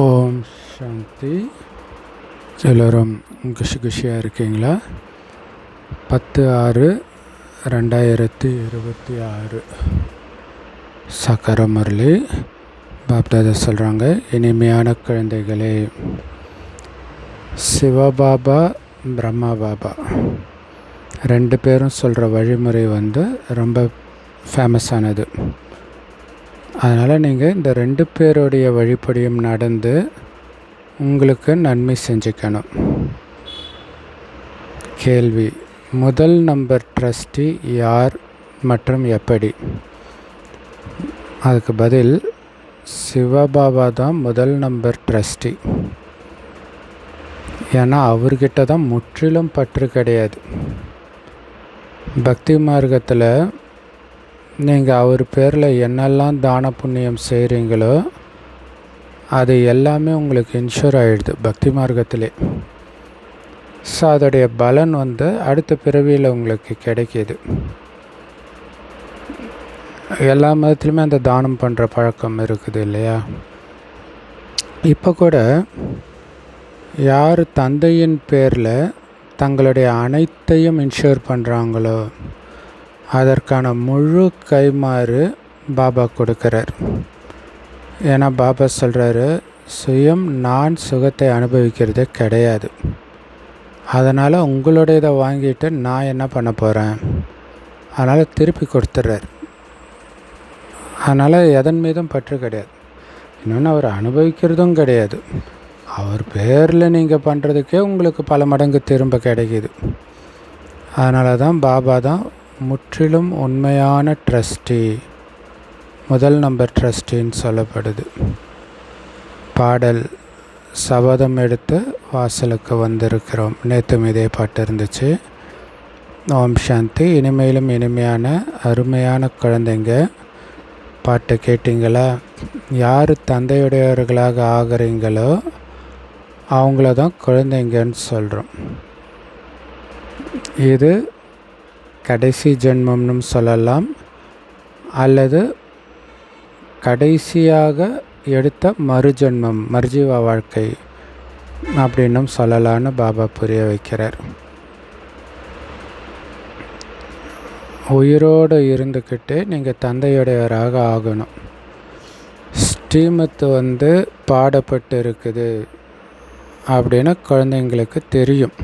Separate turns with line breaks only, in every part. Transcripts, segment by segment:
ஓம் சாந்தி. எல்லோரும் குஷியாக இருக்கீங்களா? 10/6/2026 சக்கர முரளி பாப்தாதா சொல்கிறாங்க, இனிமையான குழந்தைகளே, சிவபாபா பிரம்மா பாபா 2 பேரும் சொல்கிற வழிமுறை ரொம்ப ஃபேமஸானது. அதனால் நீங்கள் இந்த 2 பேருடைய வழிப்படியும் நடந்து உங்களுக்கு நன்மை செஞ்சுக்கணும். கேள்வி: முதல் நம்பர் ட்ரஸ்டி யார் மற்றும் எப்படி? அதுக்கு பதில், சிவபாபா தான் முதல் நம்பர் ட்ரஸ்டி. ஏன்னா அவர்கிட்ட தான் முற்றிலும் பற்று கிடையாது. பக்தி மார்க்கத்தில் நீங்கள் அவர் பேரில் என்னெல்லாம் தான புண்ணியம் செய்கிறீங்களோ அது எல்லாமே உங்களுக்கு இன்ஷூர் ஆகிடுது பக்தி மார்க்கத்திலே. ஸோ அதோடைய பலன் அடுத்த பிறவியில் உங்களுக்கு கிடைக்கிது. எல்லா மதத்துலையுமே அந்த தானம் பண்ணுற பழக்கம் இருக்குது இல்லையா? இப்போ கூட யார் தந்தையின் பேரில் தங்களுடைய அனைத்தையும் இன்ஷூர் பண்ணுறாங்களோ அதற்கான முழு கைமாறு பாபா கொடுக்குறார். ஏன்னா பாபா சொல்கிறாரு, சுயம் நான் சுகத்தை அனுபவிக்கிறதே கிடையாது, அதனால் உங்களுடையதை வாங்கிட்டு நான் என்ன பண்ண போகிறேன், அதனால் திருப்பி கொடுத்துட்றார். அதனால் எதன் மீதும் பற்று கிடையாது. இன்னொன்று, அவர் அனுபவிக்கிறதும் கிடையாது. அவர் பேரில் நீங்கள் பண்ணுறதுக்கே உங்களுக்கு பல மடங்கு திரும்ப கிடைக்கிது. அதனால தான் பாபா தான் முற்றிலும் உண்மையான ட்ரஸ்டி, முதல் நம்பர் ட்ரஸ்டின்னு சொல்லப்படுது. பாடல்: சபதம் எடுத்து வாசலுக்கு வந்திருக்கிறோம். நேற்று இதே பாட்டு இருந்துச்சு. ஓம் சாந்தி. இனிமையிலும் இனிமையான அருமையான குழந்தைங்க, பாட்டு கேட்டிங்களா? யார் தந்தையுடையவர்களாக ஆகிறீங்களோ அவங்கள தான் குழந்தைங்கன்னு சொல்கிறோம். இது கடைசி ஜென்மம்னு சொல்லலாம், அல்லது கடைசியாக எடுத்த மறுஜென்மம், மறுஜீவ வாழ்க்கை அப்படின்னும் சொல்லலான்னு பாபா புரிய வைக்கிறார். உயிரோடு இருந்துக்கிட்டு நீங்கள் தந்தையுடையவராக ஆகணும். ஸ்ரீமத் பாடப்பட்டு இருக்குது அப்படின்னு குழந்தைங்களுக்கு தெரியும்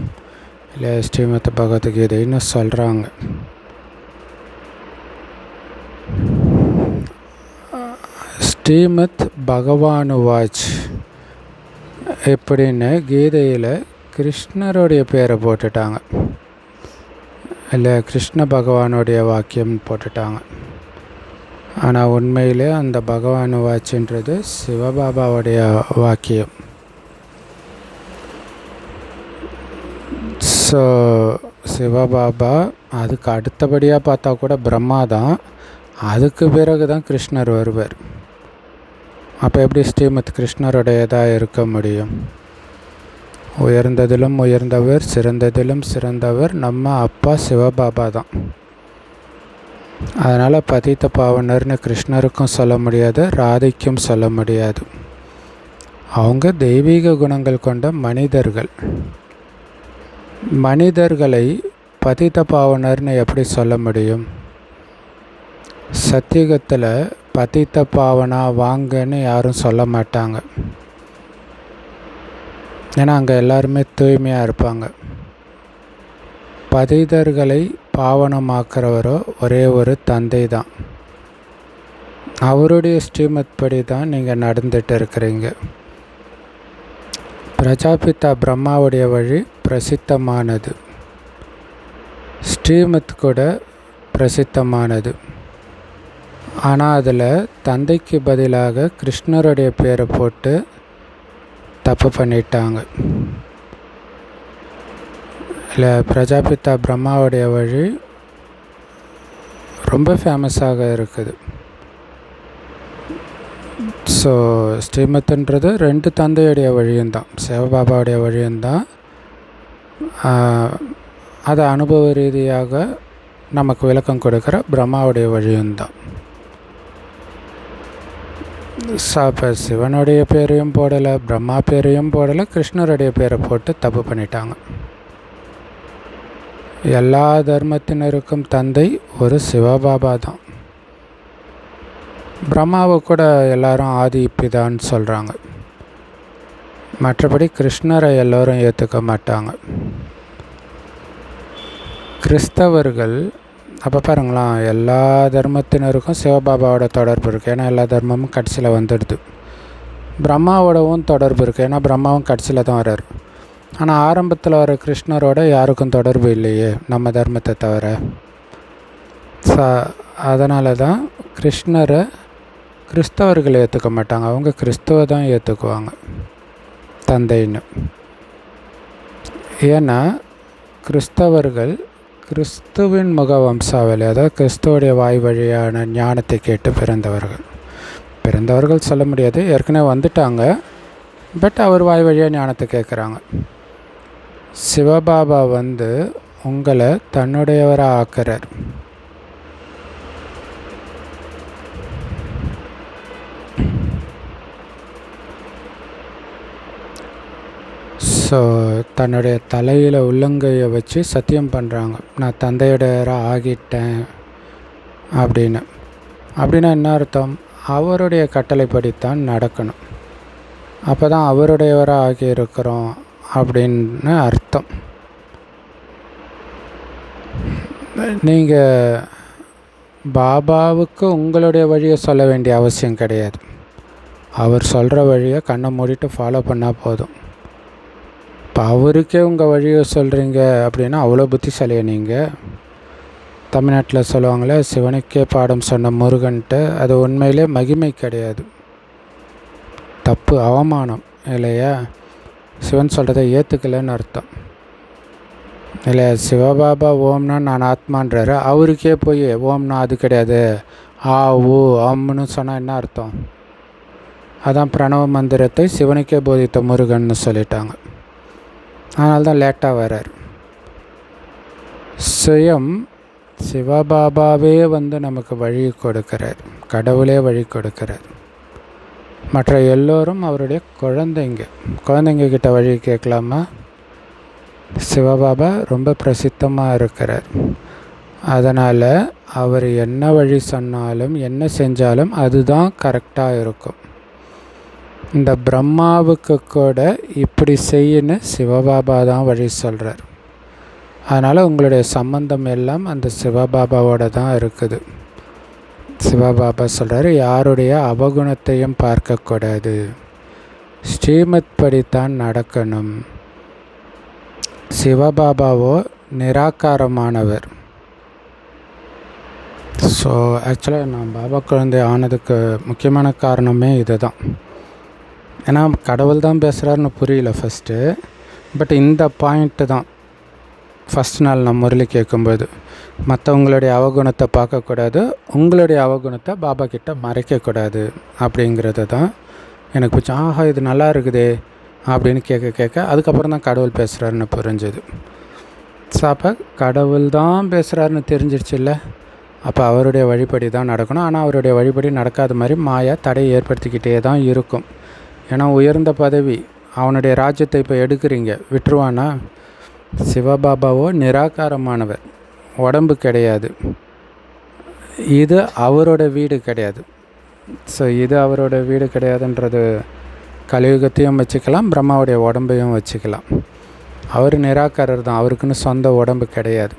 இல்லை? ஸ்ரீமத் பகவத்கீதைன்னு சொல்கிறாங்க. ஸ்ரீமத் பகவானுவாச் எப்படின்னு கீதையில் கிருஷ்ணருடைய பேரை போட்டுட்டாங்க இல்லை, கிருஷ்ண பகவானுடைய வாக்கியம் போட்டுட்டாங்க. ஆனால் உண்மையிலே அந்த பகவானுவாச்சுன்றது சிவபாபாவுடைய வாக்கியம். ஸோ சிவபாபா, அதுக்கு அடுத்தபடியாக பார்த்தா கூட பிரம்மா தான், அதுக்கு பிறகு தான் கிருஷ்ணர் வருவார். அப்போ எப்படி ஸ்ரீமத் கிருஷ்ணருடையதாக இருக்க முடியும்? உயர்ந்ததிலும் உயர்ந்தவர், சிறந்ததிலும் சிறந்தவர் நம்ம அப்பா சிவபாபா தான். அதனால் பதித்த பாவனர்னு கிருஷ்ணருக்கும் சொல்ல முடியாது, ராதைக்கும் சொல்ல முடியாது. அவங்க தெய்வீக குணங்கள் கொண்ட மனிதர்கள். மனிதர்களை பதித்த பாவனர்னு எப்படி சொல்ல முடியும்? சத்தியுகத்தில் பதித்த பாவனா வாங்கன்னு யாரும் சொல்ல மாட்டாங்க. ஏன்னா அங்கே எல்லாருமே தூய்மையாக இருப்பாங்க. பதிதர்களை பாவனமாக்குறவரோ ஒரே ஒரு தந்தை தான். அவருடைய ஸ்ரீமத் படி தான் நீங்கள் நடந்துட்டு இருக்கிறீங்க. பிரஜாபிதா பிரம்மாவுடைய வழி பிரசித்தமானது, ஸ்ரீமத் கூட பிரசித்தமானது. ஆனால் அதில் தந்தைக்கு பதிலாக கிருஷ்ணருடைய பேரை போட்டு தப்பு பண்ணிட்டாங்க இல்லை? பிரஜாபிதா பிரம்மாவுடைய வழி ரொம்ப ஃபேமஸாக இருக்குது. ஸோ ஸ்ரீமத்துன்றது 2 தந்தையுடைய வழியும்தான், சிவபாபாவுடைய வழியும்தான். அதை அனுபவ ரீதியாக நமக்கு விளக்கம் கொடுக்குற பிரம்மாவுடைய வழியும்தான். இப்போ சிவனுடைய பேரையும் போடலை, பிரம்மா பேரையும் போடலை, கிருஷ்ணருடைய பேரை போட்டு தப்பு பண்ணிட்டாங்க. எல்லா தர்மத்தினருக்கும் தந்தை ஒரு சிவபாபா தான். பிரம்மாவை கூட எல்லாரும் ஆதி பிதான்னு சொல்கிறாங்க. மற்றபடி கிருஷ்ணரை எல்லோரும் ஏற்றுக்க மாட்டாங்க. கிறிஸ்தவர்கள் அப்போ பாருங்களேன், எல்லா தர்மத்தினருக்கும் சிவபாபாவோட தொடர்பு இருக்குது. ஏன்னா எல்லா தர்மமும் கடைசியில் வந்துடுது. பிரம்மாவோடவும் தொடர்பு இருக்குது. ஏன்னா பிரம்மாவும் கடைசியில் தான் வர்றார். ஆனால் ஆரம்பத்தில் வர கிருஷ்ணரோட யாருக்கும் தொடர்பு இல்லையே நம்ம தர்மத்தை தவிர. அதனால தான் கிருஷ்ணரை கிறிஸ்தவர்கள் ஏற்றுக்க மாட்டாங்க. அவங்க கிறிஸ்துவ தான் ஏற்றுக்குவாங்க தந்தைன்னு. ஏன்னா கிறிஸ்தவர்கள் கிறிஸ்துவின் முக வம்சாவளி, அதாவது கிறிஸ்துவோடைய வாய் வழியான ஞானத்தை கேட்டு பிறந்தவர்கள் சொல்ல முடியாது, ஏற்கனவே வந்துட்டாங்க. பட் அவர் வாய் வழியாக ஞானத்தை கேட்குறாங்க. சிவபாபா உங்களை தன்னுடையவராக ஆக்குறார். ஸோ தன்னுடைய தலையில் உள்ளங்கையை வச்சு சத்தியம் பண்ணுறாங்க, நான் தந்தையுடையராக ஆகிட்டேன் அப்படின்னா என்ன அர்த்தம்? அவருடைய கட்டளைப்படித்தான் நடக்கணும். அப்போ தான் அவருடையவராக ஆகியிருக்கிறோம் அப்படின்னு அர்த்தம். நீங்கள் பாபாவுக்கு உங்களுடைய வழியை சொல்ல வேண்டிய அவசியம் கிடையாது. அவர் சொல்கிற வழியை கண்ணை மூடிட்டு ஃபாலோ பண்ணால் போதும். இப்போ அவருக்கே உங்கள் வழியை சொல்கிறீங்க அப்படின்னா அவ்வளோ புத்திசாலியா நீங்கள்? தமிழ்நாட்டில் சொல்லுவாங்களே, சிவனுக்கே பாடம் சொன்ன முருகன்ட்டு. அது உண்மையிலே மகிமை கிடையாது, தப்பு, அவமானம் இல்லையா? சிவன் சொல்கிறத ஏற்றுக்கலைன்னு அர்த்தம் இல்லையா? சிவபாபா ஓம்னா நான் ஆத்மான்றாரு, அவருக்கே போய் ஓம்னா அது கிடையாது ஆ ஓ அம்னு சொன்னால் என்ன அர்த்தம்? அதான் பிரணவ மந்திரத்தை சிவனுக்கே போதித்த முருகன்னு சொல்லிட்டாங்க. அதனால தான் லேட்டாக வர்றார். சுயம் சிவபாபாவே நமக்கு வழி கொடுக்கிறார், கடவுளே வழி கொடுக்கிறார். மற்ற எல்லோரும் அவருடைய குழந்தைங்க கிட்ட வழி கேட்கலாமா? சிவபாபா ரொம்ப பிரசித்தமாக இருக்கிறார். அதனால் அவர் என்ன வழி சொன்னாலும் என்ன செஞ்சாலும் அதுதான் கரெக்டாக இருக்கும். இந்த பிரம்மாவுக்கு கூட இப்படி செய்யன்னு சிவபாபா தான் வழி சொல்கிறார். அதனால் உங்களுடைய சம்பந்தம் எல்லாம் அந்த சிவபாபாவோட தான் இருக்குது. சிவபாபா சொல்கிறாரு, யாருடைய அவகுணத்தையும் பார்க்கக்கூடாது, ஸ்ரீமத் படித்தான் நடக்கணும். சிவபாபாவோ நிராகாரமானவர். ஸோ ஆக்சுவலாக நான் பாபா குழந்தை ஆனதுக்கு முக்கியமான காரணமே இது தான். ஏன்னா கடவுள் தான் பேசுகிறாருன்னு புரியல ஃபஸ்ட்டு. பட் இந்த பாயிண்ட்டு தான் ஃபஸ்ட் நாள் நான் முரளி கேட்கும்போது, மற்றவங்களுடைய அவகுணத்தை பார்க்கக்கூடாது, உங்களுடைய அவகுணத்தை பாபா கிட்ட மறைக்கக்கூடாது அப்படிங்கிறது தான் எனக்கு பிடிச்ச. ஆஹா இது நல்லா இருக்குதே அப்படின்னு கேட்க அதுக்கப்புறம் தான் கடவுள் பேசுகிறாருன்னு புரிஞ்சுது. ஸோ அப்போ கடவுள் தான் பேசுகிறாருன்னு தெரிஞ்சிருச்சு இல்லை? அப்போ அவருடைய வழிபடி தான் நடக்கணும். ஆனால் அவருடைய வழிபடி நடக்காத மாதிரி மாயா தடையை ஏற்படுத்திக்கிட்டே தான் இருக்கும். ஏன்னா உயர்ந்த பதவி, அவனுடைய ராஜ்யத்தை இப்போ எடுக்கிறீங்க, விட்டுருவானா? சிவபாபாவோ நிராகாரமானவர், உடம்பு கிடையாது, இது அவரோட வீடு கிடையாது. ஸோ இது அவரோட வீடு கிடையாதுன்றது கலியுகத்தையும் வச்சுக்கலாம், பிரம்மாவுடைய உடம்பையும் வச்சுக்கலாம். அவர் நிராகாரர் தான், அவருக்குன்னு சொந்த உடம்பு கிடையாது.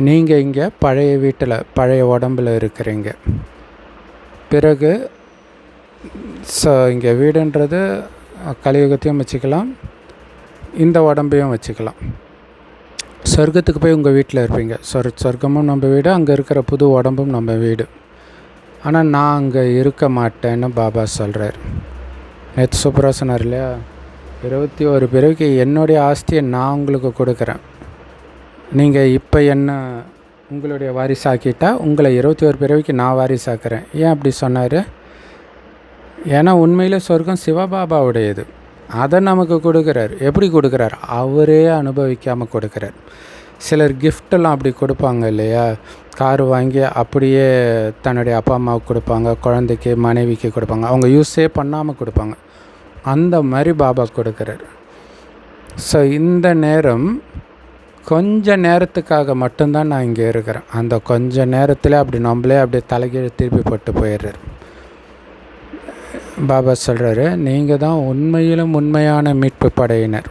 நீங்கள் இங்கே பழைய வீட்டில் பழைய உடம்பில் இருக்கிறீங்க. பிறகு ஸோ இங்கே வீடுன்றது கலியுகத்தையும் வச்சுக்கலாம், இந்த உடம்பையும் வச்சுக்கலாம். சொர்க்கத்துக்கு போய் உங்கள் வீட்டில் இருப்பீங்க. சொர்க்கமும் நம்ம வீடு, அங்கே இருக்கிற புது உடம்பும் நம்ம வீடு. ஆனால் நான் அங்கே இருக்க மாட்டேன்னு பாபா சொல்கிறார். நேற்று சூப்பராக சொன்னார் இல்லையா, 21 பிறவிக்கு என்னுடைய ஆஸ்தியை நான் உங்களுக்கு கொடுக்குறேன், நீங்கள் இப்போ என்ன உங்களுடைய வாரிசாக்கிட்டா உங்களை 21 பிறவிக்கு நான் வாரிசாக்குறேன். ஏன் அப்படி சொன்னார்? ஏன்னா உண்மையில் சொர்க்கம் சிவபாபாவுடையது, அதை நமக்கு கொடுக்குறார். எப்படி கொடுக்குறார்? அவரே அனுபவிக்காமல் கொடுக்குறார். சிலர் கிஃப்டெல்லாம் அப்படி கொடுப்பாங்க இல்லையா, கார் வாங்கி அப்படியே தன்னுடைய அப்பா அம்மாவுக்கு கொடுப்பாங்க, குழந்தைக்கு மனைவிக்கு கொடுப்பாங்க, அவங்க யூஸே பண்ணாமல் கொடுப்பாங்க. அந்த மாதிரி பாபா கொடுக்குறார். ஸோ இந்த நேரம் கொஞ்ச நேரத்துக்காக மட்டும்தான் நான் இங்கே இருக்கிறேன். அந்த கொஞ்ச நேரத்தில் அப்படி நம்மளே அப்படியே தலைகீழ திருப்பி போட்டு போயிடுறார். பாபா சொல்கிறாரு, நீங்கள் தான் உண்மையிலும் உண்மையான மீட்பு படையினர்.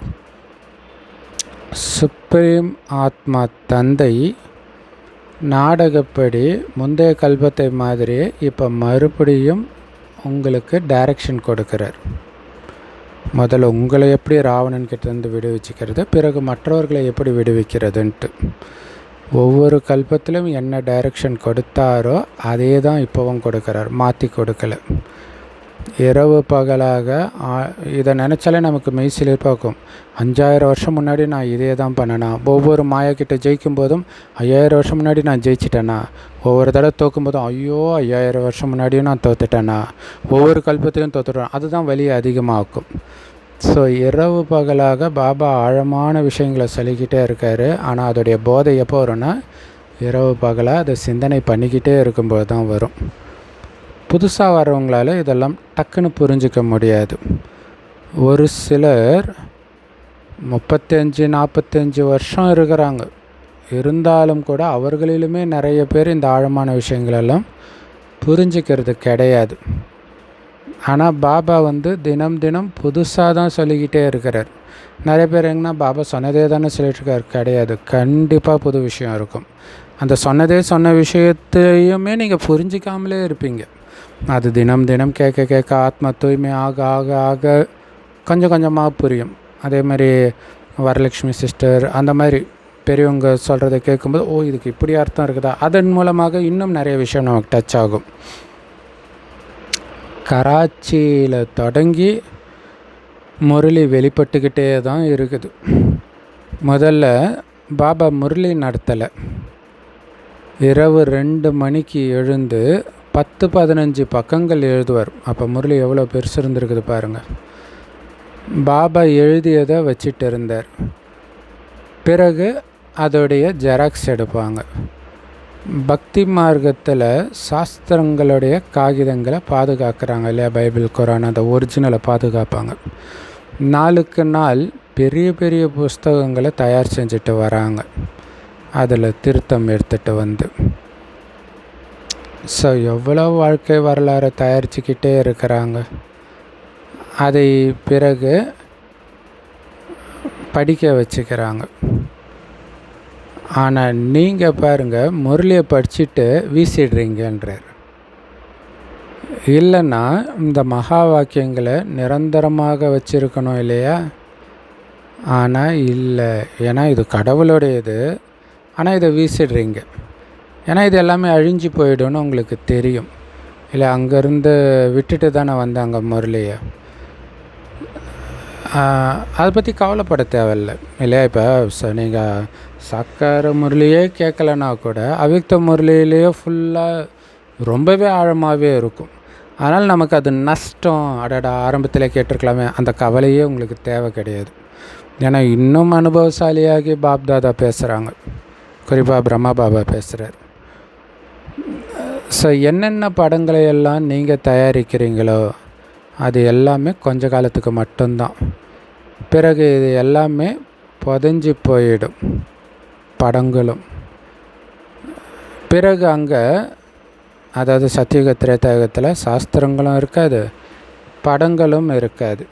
சுப்ரீம் ஆத்மா தந்தை நாடகப்படி முந்தைய கல்பத்தை மாதிரியே இப்போ மறுபடியும் உங்களுக்கு டைரக்ஷன் கொடுக்குறார். முதல்ல உங்களை எப்படி ராவணன் கிட்டேருந்து விடுவிச்சுக்கிறது, பிறகு மற்றவர்களை எப்படி விடுவிக்கிறதுன்ட்டு ஒவ்வொரு கல்பத்திலும் என்ன டைரக்ஷன் கொடுத்தாரோ அதே தான் இப்போவும் கொடுக்குறார், மாற்றி கொடுக்கல. இரவு பகலாக இதை நினச்சாலே நமக்கு மெய்சிலிர் பார்க்கும். 5000 வருஷம் முன்னாடி நான் இதே தான் பண்ணேனா, ஒவ்வொரு மாயாக்கிட்ட ஜெயிக்கும் போதும் 5000 வருஷம் முன்னாடி நான் ஜெயிச்சிட்டேனா, ஒவ்வொரு தடவை தோக்கும் போதும் 5000 வருஷம் முன்னாடியும் நான் தோத்துட்டேனா, ஒவ்வொரு கல்பத்திலையும் தோத்துட்டேன். அதுதான் வலியை அதிகமாகும். ஸோ இரவு பகலாக பாபா ஆழமான விஷயங்களை சொல்லிக்கிட்டே இருக்கார். ஆனால் அதோடைய போதை எப்போ வரும்னா, இரவு பகலாக அதை சிந்தனை பண்ணிக்கிட்டே இருக்கும்போது தான் வரும். புதுசாக வர்றவங்களால இதெல்லாம் டக்குன்னு புரிஞ்சிக்க முடியாது. ஒரு சிலர் 35-45 வருஷம் இருக்கிறாங்க. இருந்தாலும் கூட அவர்களிலுமே நிறைய பேர் இந்த ஆழமான விஷயங்களெல்லாம் புரிஞ்சிக்கிறது கிடையாது. ஆனால் பாபா தினம் தினம் புதுசாக தான் சொல்லிக்கிட்டே இருக்கிறார். நிறைய பேர் எங்கன்னா பாபா சொன்னதே தானே சொல்லிட்டுருக்கார், கிடையாது. கண்டிப்பாக புது விஷயம் இருக்கும். அந்த சொன்ன விஷயத்தையுமே நீங்கள் புரிஞ்சிக்காமலே இருப்பீங்க. அது தினம் தினம் கேட்க கேட்க ஆத்மா தூய்மை ஆக ஆக ஆக கொஞ்சம் கொஞ்சமாக புரியும். அதே மாதிரி வரலட்சுமி சிஸ்டர் அந்த மாதிரி பெரியவங்க சொல்கிறத கேட்கும்போது, ஓ இதுக்கு இப்படி அர்த்தம் இருக்குதா, அதன் மூலமாக இன்னும் நிறைய விஷயம் நமக்கு டச் ஆகும். கராச்சியில் தொடங்கி முரளி வெளிப்பட்டுக்கிட்டே தான் இருக்குது. முதல்ல பாபா முரளி நடத்தலை. இரவு 2 மணிக்கு எழுந்து 10-15 பக்கங்கள் எழுதுவார். அப்போ முரளி எவ்வளோ பெருசு இருந்திருக்குது பாருங்கள். பாபா எழுதியதை வச்சிட்டு இருந்தார். பிறகு அதோடைய ஜெராக்ஸ் எடுப்பாங்க. பக்தி மார்க்கத்தில் சாஸ்திரங்களுடைய காகிதங்களை பாதுகாக்கிறாங்க இல்லையா, பைபிள், குரான், அந்த ஒரிஜினலை பாதுகாப்பாங்க. நாளுக்கு நாள் பெரிய பெரிய புஸ்தகங்களை தயார் செஞ்சுட்டு வராங்க, அதில் திருத்தம் எடுத்துகிட்டு ஸோ எவ்வளோ வாழ்க்கை வரலாறு தயாரிச்சுக்கிட்டே இருக்கிறாங்க. அதை பிறகு படிக்க வச்சுக்கிறாங்க. ஆனால் நீங்கள் பாருங்கள், முரளியை படிச்சுட்டு வீசிடுறீங்கன்றார். இல்லைன்னா இந்த மகா வாக்கியங்களை நிரந்தரமாக வச்சுருக்கணும் இல்லையா? ஆனால் இல்லை, ஏன்னா இது கடவுளுடையது. ஆனால் இதை வீசிடுறீங்க, ஏன்னா இது எல்லாமே அழிஞ்சு போயிடும்னு உங்களுக்கு தெரியும் இல்லை. அங்கேருந்து விட்டுட்டு தானே வந்தாங்க முரளியை. அதை பற்றி கவலைப்பட தேவையில்லை இல்லையா? இப்போ நீங்கள் சக்கர முரளியே கேட்கலன்னா கூட அவ்யக்த முரளியிலேயே ஃபுல்லாக ரொம்பவே ஆழமாகவே இருக்கும். அதனால் நமக்கு அது நஷ்டம், அடடா ஆரம்பத்தில் கேட்டிருக்கலாமே, அந்த கவலையே உங்களுக்கு தேவை கிடையாது. ஏன்னா இன்னும் அனுபவசாலியாகி பாப்தாதா பேசுகிறாங்க, குறிப்பாக பிரம்மா பாபா பேசுகிறார். ஸோ என்னென்ன படங்களை எல்லாம் நீங்கள் தயாரிக்கிறீங்களோ அது எல்லாமே கொஞ்ச காலத்துக்கு மட்டும்தான். பிறகு இது எல்லாமே புதஞ்சி போயிடும், படங்களும். பிறகு அங்கே, அதாவது சத்தியுக திரேதாயுகத்தில் சாஸ்திரங்களும் இருக்காது, படங்களும் இருக்காது.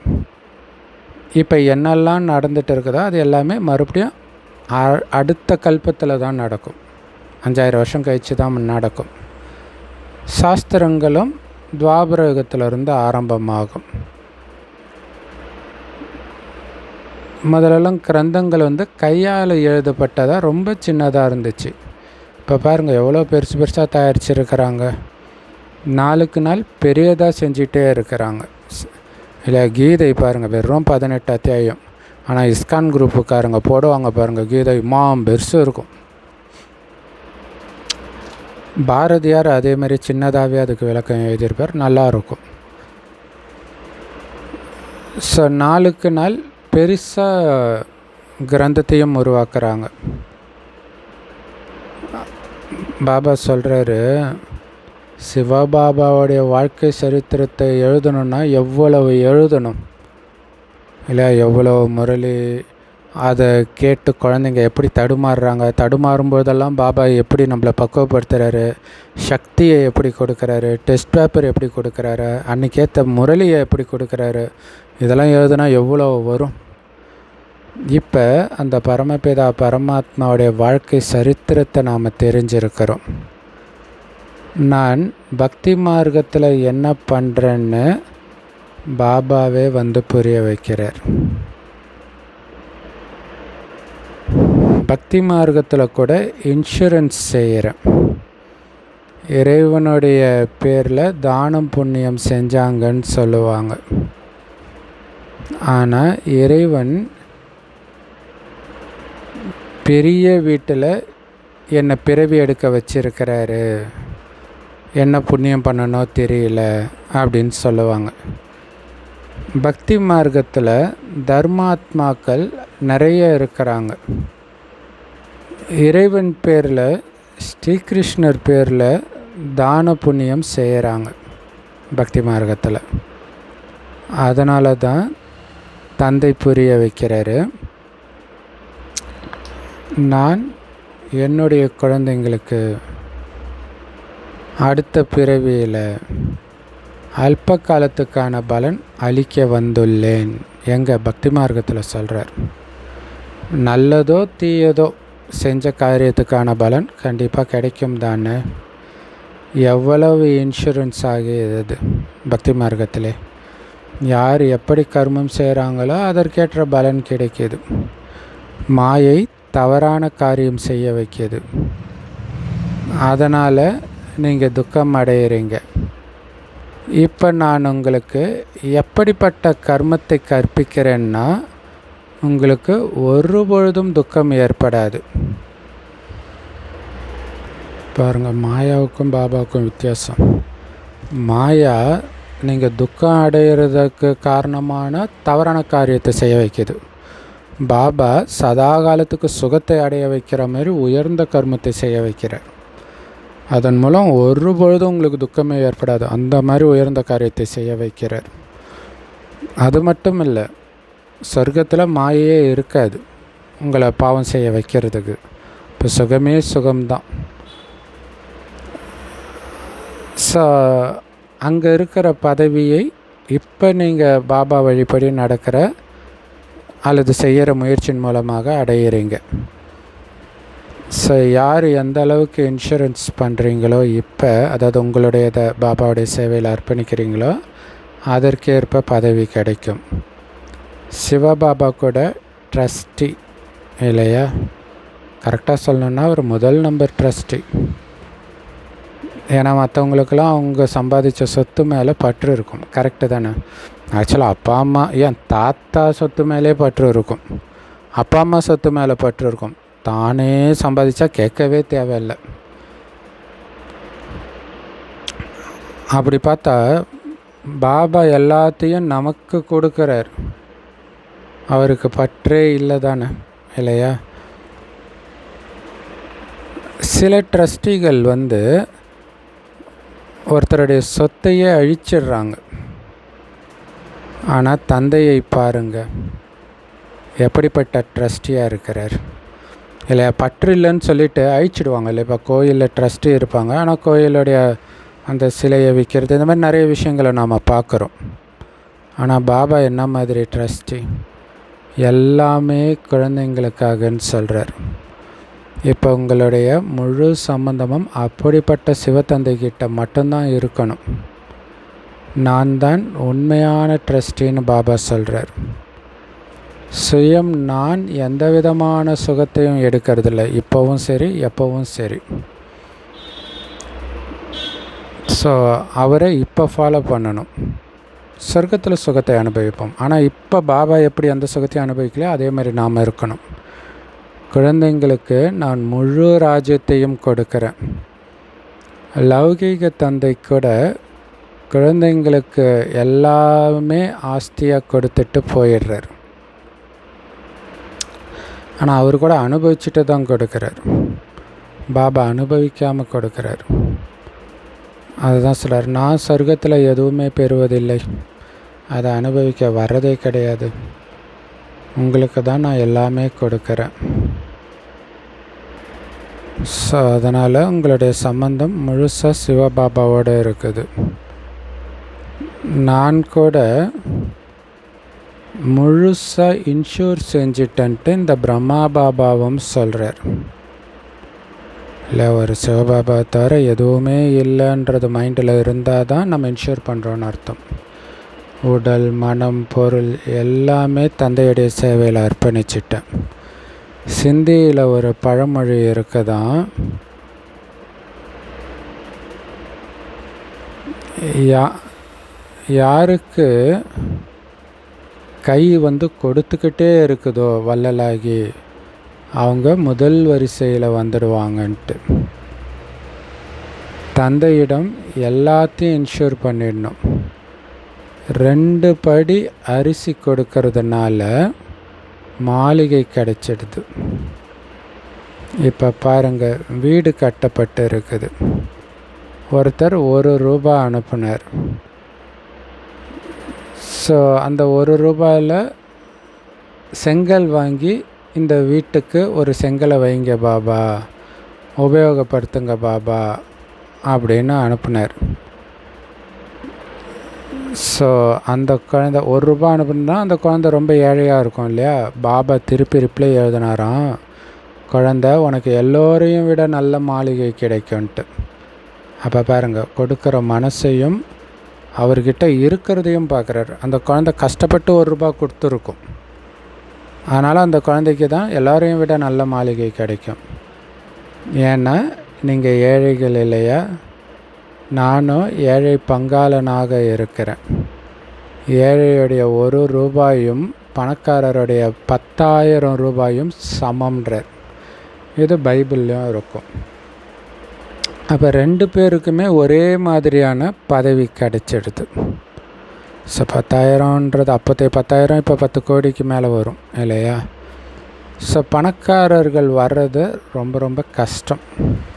இப்போ என்னெல்லாம் நடந்துகிட்டு இருக்குதோ அது எல்லாமே மறுபடியும் அடுத்த கல்பத்தில் தான் நடக்கும். 5000 வருஷம் கழித்து தான் நடக்கும். சாஸ்திரங்களும் துவாபர யுகத்திலிருந்து ஆரம்பமாகும். முதலெல்லாம் கிரந்தங்கள் கையால் எழுதப்பட்டதாக ரொம்ப சின்னதாக இருந்துச்சு. இப்போ பாருங்கள் எவ்வளோ பெருசு பெருசாக தயாரிச்சிருக்கிறாங்க. நாளுக்கு நாள் பெரியதாக செஞ்சிட்டே இருக்கிறாங்க இல்லை. கீதை பாருங்கள் வெறும் 18 அத்தியாயம். ஆனால் இஸ்கான் குரூப்புக்காரங்க போடுவாங்க பாருங்கள், கீதை பெருசு இருக்கும். பாரதியார் அதேமாதிரி சின்னதாகவே அதுக்கு விளக்கம் எழுதியிருப்பார், நல்லாயிருக்கும். ஸோ நாளுக்கு நாள் பெருசாக கிரந்தத்தையும் உருவாக்குறாங்க. பாபா சொல்கிறாரு, சிவபாபாவுடைய வாழ்க்கை சரித்திரத்தை எழுதணுன்னா எவ்வளவு எழுதணும் இல்லை, எவ்வளோ முரளி அதை கேட்டு குழந்தைங்க எப்படி தடுமாறுறாங்க, தடுமாறும்போதெல்லாம் பாபா எப்படி நம்மளை பக்குவப்படுத்துகிறாரு, சக்தியை எப்படி கொடுக்குறாரு, டெஸ்ட் பேப்பர் எப்படி கொடுக்குறாரு, அன்றைக்கேற்ற முரளியை எப்படி கொடுக்குறாரு, இதெல்லாம் எழுதுனா எவ்வளோ வரும். இப்போ அந்த பரமபிதா பரமாத்மாவுடைய வாழ்க்கை சரித்திரத்தை நாம் தெரிஞ்சிருக்கிறோம். நான் பக்தி மார்க்கத்தில் என்ன பண்ணுறேன்னு பாபாவே வந்து புரிய வைக்கிறார். பக்தி மார்க்கத்தில் கூட இன்சூரன்ஸ் செய்கிறேன். இறைவனுடைய பேரில் தானம் புண்ணியம் செஞ்சாங்கன்னு சொல்லுவாங்க. ஆனால் இறைவன் பெரிய வீட்டில் என்னை பிறவி எடுக்க வச்சிருக்கிறாரு, என்ன புண்ணியம் பண்ணணும் தெரியல அப்படின்னு சொல்லுவாங்க. பக்தி மார்க்கத்தில் தர்மாத்மாக்கள் நிறைய இருக்கிறாங்க. இறைவன் பேரில், ஸ்ரீகிருஷ்ணர் பேரில் தான புண்ணியம் செய்கிறாங்க பக்தி மார்க்கத்தில். அதனால தான் தந்தை புரிய வைக்கிறாரு, நான் என்னுடைய குழந்தைங்களுக்கு அடுத்த பிறவியில் அல்ப காலத்துக்கான பலன் அளிக்க வந்துள்ளேன். எங்கள் பக்தி மார்க்கத்தில் சொல்கிறார். நல்லதோ தீயதோ செஞ்ச காரியத்துக்கான பலன் கண்டிப்பாக கிடைக்கும் தானே. எவ்வளவு இன்சூரன்ஸ் ஆகியது பக்தி மார்க்கத்திலே. யார் எப்படி கர்மம் செய்கிறாங்களோ அதற்கேற்ற பலன் கிடைக்கிது. மாயை தவறான காரியம் செய்ய வைக்கிது. அதனால் நீங்கள் துக்கம் அடையிறீங்க. இப்போ நான் உங்களுக்கு எப்படிப்பட்ட கர்மத்தை கற்பிக்கிறேன்னா உங்களுக்கு ஒரு பொழுதும் துக்கம் ஏற்படாது. பாருங்கள், மாயாவுக்கும் பாபாவுக்கும் வித்தியாசம். மாயா நீங்கள் துக்கம் அடைகிறதுக்கு காரணமான தவறான காரியத்தை செய்ய வைக்கிது. பாபா சதா காலத்துக்கு சுகத்தை அடைய வைக்கிற மாதிரி உயர்ந்த கர்மத்தை செய்ய வைக்கிறார். அதன் மூலம் ஒரு பொழுதும் உங்களுக்கு துக்கமே ஏற்படாது. அந்த மாதிரி உயர்ந்த காரியத்தை செய்ய வைக்கிறார். அது மட்டும் இல்லை, சொர்க்கத்தில் மாயையே இருக்காது உங்களை பாவம் செய்ய வைக்கிறதுக்கு. இப்போ சுகமே சுகம்தான். ஸோ அங்கே இருக்கிற பதவியை இப்போ நீங்கள் பாபா வழிபடி நடக்கிற அல்லது செய்கிற முயற்சியின் மூலமாக அடையிறீங்க. ஸோ யார் எந்த அளவுக்கு இன்சூரன்ஸ் பண்ணுறீங்களோ இப்போ, அதாவது உங்களுடைய பாபாவுடைய சேவையில் அர்ப்பணிக்கிறீங்களோ அதற்கேற்ப பதவி கிடைக்கும். சிவபாபா கூட ட்ரஸ்டி இல்லையா? கரெக்டாக சொல்லணுன்னா ஒரு முதல் நம்பர் ட்ரஸ்டி. ஏன்னா மற்றவங்களுக்கெல்லாம் அவங்க சம்பாதிச்ச சொத்து மேலே பற்று இருக்கும். கரெக்டு தானே? ஆக்சுவலாக அப்பா அம்மா, ஏன் தாத்தா சொத்து மேலே பற்று இருக்கும், அப்பா அம்மா சொத்து மேலே பற்று இருக்கும். தானே சம்பாதிச்சா கேட்கவே தேவையில்லை. அப்படி பார்த்தா பாபா எல்லாத்தையும் நமக்கு கொடுக்குறார். அவருக்கு பற்றே இல்லை தானே, இல்லையா? சில ட்ரஸ்டிகள் ஒருத்தருடைய சொத்தையே அழிச்சிடுறாங்க. ஆனால் தந்தையை பாருங்கள், எப்படிப்பட்ட ட்ரஸ்டியாக இருக்கிறார் இல்லையா? பற்று இல்லைன்னு சொல்லிவிட்டு அழிச்சிடுவாங்க இல்லை? இப்போ கோயிலில் ட்ரஸ்டி இருப்பாங்க, ஆனால் கோயிலுடைய அந்த சிலையை விற்கிறது, இந்த மாதிரி நிறைய விஷயங்களை நாம் பார்க்குறோம். ஆனால் பாபா என்ன மாதிரி ட்ரஸ்டி? எல்லாமே குழந்தைங்களுக்காகன்னு சொல்கிறார். இப்போ உங்களுடைய முழு சம்பந்தமும் அப்படிப்பட்ட சிவத்தந்தை கிட்ட மட்டும்தான் இருக்கணும். நான் தான் உண்மையான ட்ரஸ்டின்னு பாபா சொல்கிறார். சுயம் நான் எந்த விதமான சுகத்தையும் எடுக்கிறதில்ல, இப்போவும் சரி எப்போவும் சரி. ஸோ அவரை இப்போ ஃபாலோ பண்ணணும். சொர்க்கத்தில் சுகத்தை அனுபவிப்போம். ஆனால் இப்போ பாபா எப்படி அந்த சுகத்தையும் அனுபவிக்கலையோ அதே மாதிரி நாம் இருக்கணும். குழந்தைங்களுக்கு நான் முழு ராஜ்யத்தையும் கொடுக்குறேன். லௌகீக தந்தை கூட குழந்தைங்களுக்கு எல்லாமே ஆஸ்தியாக கொடுத்துட்டு போயிடுறார். ஆனால் அவர் கூட அனுபவிச்சுட்டு தான் கொடுக்குறார். பாபா அனுபவிக்காமல் கொடுக்குறார். அதுதான் சொல்கிறார், நான் சொர்க்கத்தில் எதுவுமே பெறுவதில்லை, அதை அனுபவிக்க வர்றதே கிடையாது, உங்களுக்கு தான் நான் எல்லாமே கொடுக்குறேன். ஸோ அதனால் உங்களுடைய சம்பந்தம் முழுசாக சிவபாபாவோடு இருக்குது. நான் கூட முழுசாக இன்ஷூர் செஞ்சிட்டன்ட்டு இந்த பிரம்மா பாபாவும் சொல்கிறார். இல்லை, ஒரு சிவபாபா தவிர எதுவுமே இல்லைன்றது மைண்டில் இருந்தால் தான் நம்ம இன்ஷூர் பண்ணுறோன்னு அர்த்தம். உடல், மனம், பொருள் எல்லாமே தந்தையுடைய சேவையில் அர்ப்பணிச்சிட்டேன். சிந்தியில் ஒரு பழமொழி இருக்குதான், யாருக்கு கை கொடுத்துக்கிட்டே இருக்குதோ வள்ளலாகி, அவங்க முதல் வரிசையில் வந்துடுவாங்கன்ட்டு. தந்தையிடம் எல்லாத்தையும் இன்ஷூர் பண்ணிடணும். 2 படி அரிசி கொடுக்கறதுனால மாளிகை கிடைச்சிடுது. இப்போ பாருங்கள், வீடு கட்டப்பட்டு இருக்குது. ஒருத்தர் 1 ரூபா அனுப்புனார். ஸோ அந்த 1 ரூபாயில் செங்கல் வாங்கி இந்த வீட்டுக்கு ஒரு செங்கலை வைங்க பாபா, உபயோகப்படுத்துங்க பாபா அப்படின்னு அனுப்புனார். ஸோ அந்த குழந்தை 1 ரூபா அனுப்புனா அந்த குழந்தை ரொம்ப ஏழையாக இருக்கும் இல்லையா. பாபா திருப்பி ரிப்ளை எழுதினாராம், குழந்தை உனக்கு எல்லோரையும் விட நல்ல மாளிகை கிடைக்கும்ன்ட்டு. அப்போ பாருங்கள், கொடுக்குற மனசையும் அவர்கிட்ட இருக்கிறதையும் பார்க்குறாரு. அந்த குழந்தை கஷ்டப்பட்டு 1 ரூபா கொடுத்துருக்கும், அதனால் அந்த குழந்தைக்கு தான் எல்லோரையும் விட நல்ல மாளிகை கிடைக்கும். ஏன்னா நீங்கள் ஏழைகள் இல்லையா, நானும் ஏழை பங்காளனாக இருக்கிறேன். ஏழையுடைய 1 ரூபாயும் பணக்காரருடைய 10,000 ரூபாயும் சமம்ன்றார். இது பைபிள்லேயும் இருக்கும். அப்போ 2 பேருக்குமே ஒரே மாதிரியான பதவி கிடைச்சிடுது. ஸோ 10,000ன்றது அப்போதைய 10,000 இப்போ 10 கோடிக்கு மேலே வரும் இல்லையா. ஸோ பணக்காரர்கள் வர்றது ரொம்ப ரொம்ப கஷ்டம்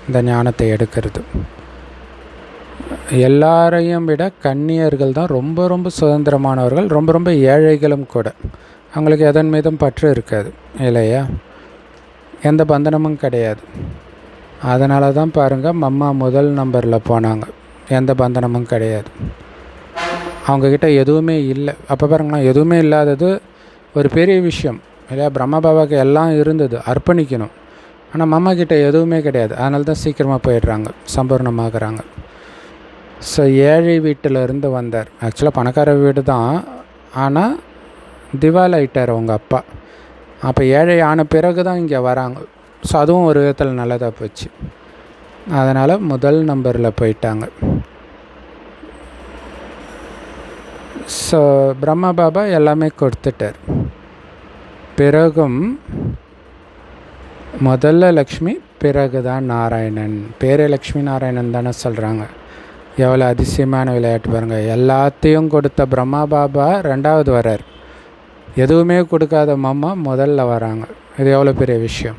இந்த ஞானத்தை எடுக்கிறது. எல்லாரையும் விட கன்னியர்கள் தான் ரொம்ப ரொம்ப சுதந்திரமானவர்கள், ரொம்ப ரொம்ப ஏழைகளும் கூட. அவங்களுக்கு எதன் மீதும் பற்று இருக்காது இல்லையா, எந்த பந்தனமும் கிடையாது. அதனால தான் பாருங்கள், மம்மா முதல் நம்பரில் போனாங்க, எந்த பந்தனமும் கிடையாது, அவங்கக்கிட்ட எதுவுமே இல்லை. அப்போ பாருங்களேன், எதுவுமே இல்லாதது ஒரு பெரிய விஷயம் இல்லையா. பிரம்மா பாபாவுக்கு எல்லாம் இருந்தது, அர்ப்பணிக்கணும். ஆனால் மம்மா கிட்ட எதுவுமே கிடையாது, அதனால தான் சீக்கிரமாக போயிடுறாங்க, சம்பூர்ணமாகறாங்க. ஸோ ஏழை வீட்டிலேருந்து வந்தார். ஆக்சுவலாக பணக்கார வீடு தான், ஆனால் திவால் ஆகிட்டார் அவங்க அப்பா. அப்போ ஏழை ஆன பிறகு தான் இங்கே வராங்க. ஸோ அதுவும் ஒரு விதத்தில் நல்லதாக போச்சு. அதனால் முதல் நம்பரில் போயிட்டாங்க. ஸோ பிரம்மா பாபா எல்லாமே கொடுத்துட்டார். பிறகும் முதல்ல லக்ஷ்மி, பிறகு தான் நாராயணன். பேரே லக்ஷ்மி நாராயணன் தானே சொல்கிறாங்க. எவ்வளோ அதிசயமான விளையாட்டு பாருங்கள். எல்லாத்தையும் கொடுத்த பிரம்மா பாபா 2வது வரார். எதுவுமே கொடுக்காத மம்மா முதல்ல வராங்க. இது எவ்வளோ பெரிய விஷயம்.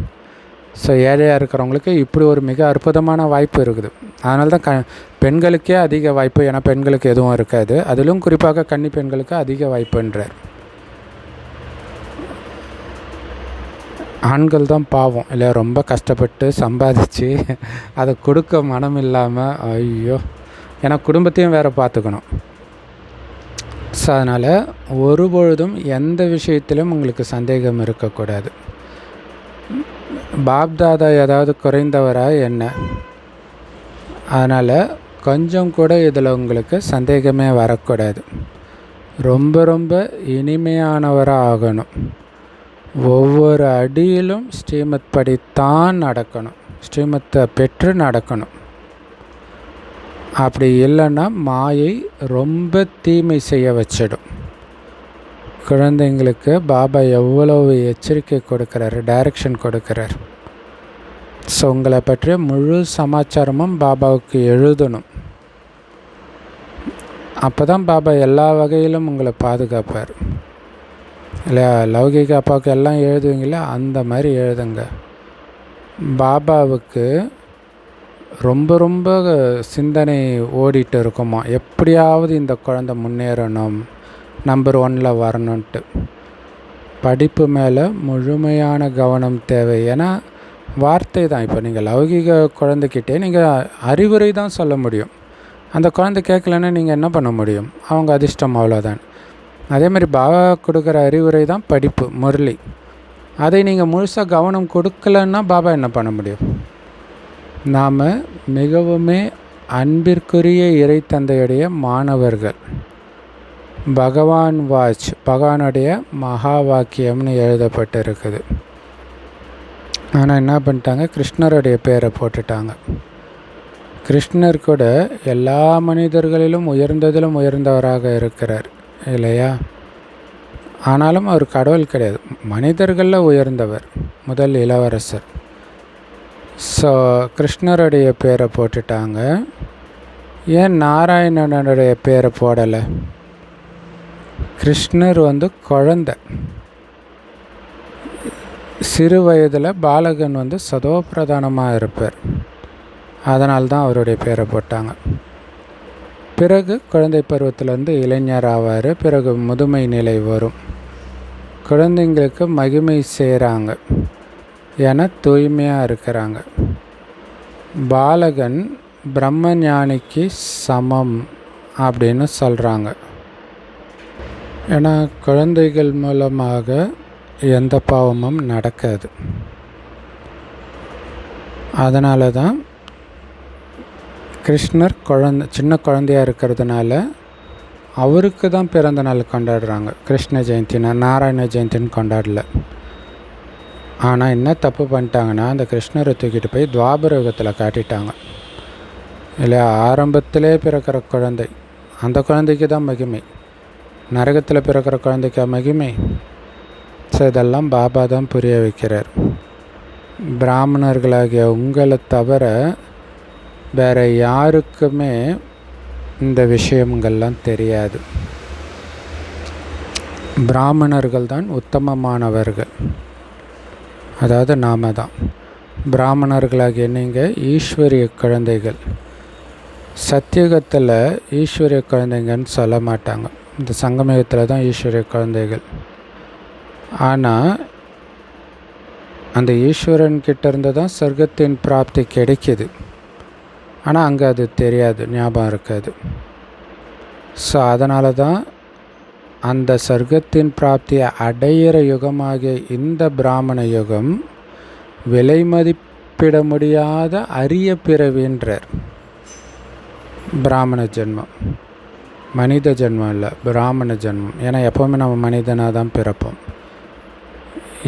ஸோ ஏழையாக இருக்கிறவங்களுக்கு இப்படி ஒரு மிக அற்புதமான வாய்ப்பு இருக்குது. அதனால தான் பெண்களுக்கே அதிக வாய்ப்பு. ஏன்னா பெண்களுக்கு எதுவும் இருக்காது, அதிலும் குறிப்பாக கன்னி பெண்களுக்கு அதிக வாய்ப்புன்றார். ஆண்கள் தான் பாவம் இல்லை, ரொம்ப கஷ்டப்பட்டு சம்பாதிச்சு அதை கொடுக்க மனம் இல்லாமல், ஐயோ, ஏன்னா குடும்பத்தையும் வேறு பார்த்துக்கணும். ஸோ அதனால் ஒருபொழுதும் எந்த விஷயத்திலும் உங்களுக்கு சந்தேகம் இருக்கக்கூடாது. பாப்தாதா ஏதாவது குறைந்தவரா என்ன? அதனால் கொஞ்சம் கூட இதில் உங்களுக்கு சந்தேகமே வரக்கூடாது. ரொம்ப ரொம்ப இனிமையானவராக ஆகணும். ஒவ்வொரு அடியிலும் ஸ்ரீமத் படித்தான் நடக்கணும், ஸ்ரீமத்தை பெற்று நடக்கணும். அப்படி இல்லைன்னா மாயை ரொம்ப தீமை செய்ய வச்சிடும். குழந்தைங்களுக்கு பாபா எவ்வளவு எச்சரிக்கை கொடுக்குறாரு, டைரக்ஷன் கொடுக்குறார். ஸோ உங்களை பற்றிய முழு சமாச்சாரமும் பாபாவுக்கு எழுதணும். அப்போ தான் பாபா எல்லா வகையிலும் உங்களை பாதுகாப்பார் இல்லையா. லௌகிக அப்பாவுக்கு எல்லாம் எழுதுவீங்களா, அந்த மாதிரி எழுதுங்க. பாபாவுக்கு ரொம்ப ரொம்ப சிந்தனை ஓடிட்டு இருக்குமா, எப்படியாவது இந்த குழந்தை முன்னேறணும், நம்பர் 1ல் வரணுன்ட்டு. படிப்பு மேலே முழுமையான கவனம் தேவை. ஏன்னா வார்த்தை தான். இப்போ நீங்கள் லௌகிக குழந்தைக்கிட்டே நீங்கள் அறிவுரை தான் சொல்ல முடியும். அந்த குழந்தை கேட்கலன்னா நீங்கள் என்ன பண்ண முடியும்? அவங்க அதிர்ஷ்டம், அவ்வளோதான். அதேமாதிரி பாபா கொடுக்குற அறிவுரை தான் படிப்பு, முரளி. அதை நீங்கள் முழுசாக கவனம் கொடுக்கலன்னா பாபா என்ன பண்ண முடியும்? நாம் மிகவுமே அன்பிற்குரிய இறை தந்தையுடைய மாணவர்கள். பகவான் வாட்ச், பகவானுடைய மகா வாக்கியம்னு எழுதப்பட்டிருக்குது. ஆனால் என்ன பண்ணிட்டாங்க, கிருஷ்ணருடைய பேரை போட்டுட்டாங்க. கிருஷ்ணர் கூட எல்லா மனிதர்களிலும் உயர்ந்ததிலும் உயர்ந்தவராக இருக்கிறார் இல்லையா? ஆனாலும் அவர் கடவுள் கிடையாது, மனிதர்களில் உயர்ந்தவர், முதல் இளவரசர். ஸோ கிருஷ்ணருடைய பேரை போட்டுட்டாங்க. ஏன் நாராயணனுடைய பேரை போடலை? கிருஷ்ணர் குழந்தை. சிறு வயதில் பாலகன் சதோப்பிரதானமாக இருப்பார். அதனால்தான் அவருடைய பேரை போட்டாங்க. பிறகு குழந்தை பருவத்தில் இளைஞர் ஆவார். பிறகு முதுமை நிலை வரும். குழந்தைங்களுக்கு மகிமை செய்கிறாங்க, ஏன்னா தூய்மையாக இருக்கிறாங்க. பாலகன் பிரம்ம ஞானிக்கு சமம் அப்படின்னு சொல்கிறாங்க. ஏன்னா குழந்தைகள் மூலமாக எந்த பாவமும் நடக்காது. அதனால தான் கிருஷ்ணர் சின்ன குழந்தையாக இருக்கிறதுனால அவருக்கு தான் பிறந்த நாள் கொண்டாடுறாங்க. கிருஷ்ண ஜெயந்தினா நாராயண ஜெயந்தின்னு கொண்டாடல. ஆனால் என்ன தப்பு பண்ணிட்டாங்கன்னா, அந்த கிருஷ்ணரை தூக்கிட்டு போய் துவாபர யுகத்தில் காட்டிட்டாங்க இல்லையா? ஆரம்பத்திலே பிறக்கிற குழந்தை, அந்த குழந்தைக்கு தான் மகிமை. நரகத்தில் பிறக்கிற குழந்தைக்கு மகிமை. ஸோ இதெல்லாம் பாபா தான் புரிய வைக்கிறார். பிராமணர்களாகிய உங்களை தவிர வேறு யாருக்குமே இந்த விஷயங்கள்லாம் தெரியாது. பிராமணர்கள் தான் உத்தமமானவர்கள். அதாவது நாம தான் பிராமணர்களாகிய நீங்கள் ஈஸ்வரிய குழந்தைகள். சத்தியுகத்தில் ஈஸ்வரிய குழந்தைங்கன்னு சொல்ல மாட்டாங்க. இந்த சங்கமயுகத்தில் தான் ஈஸ்வரிய குழந்தைகள். ஆனால் அந்த ஈஸ்வரன்கிட்ட இருந்து தான் சொர்க்கத்தின் பிராப்தி கிடைக்கிது. ஆனால் அங்கே அது தெரியாது, ஞாபகம் இருக்காது. ஸோ அதனால தான் அந்த சொர்க்கத்தின் பிராப்தியை அடையிற யுகமாகிய இந்த பிராமண யுகம் விலை மதிப்பிட முடியாத அரிய பிறவின்றார். பிராமண ஜென்மம், மனித ஜென்மம் இல்லை, பிராமண ஜென்மம். ஏன்னா எப்போவுமே நம்ம மனிதனாக தான் பிறப்போம்.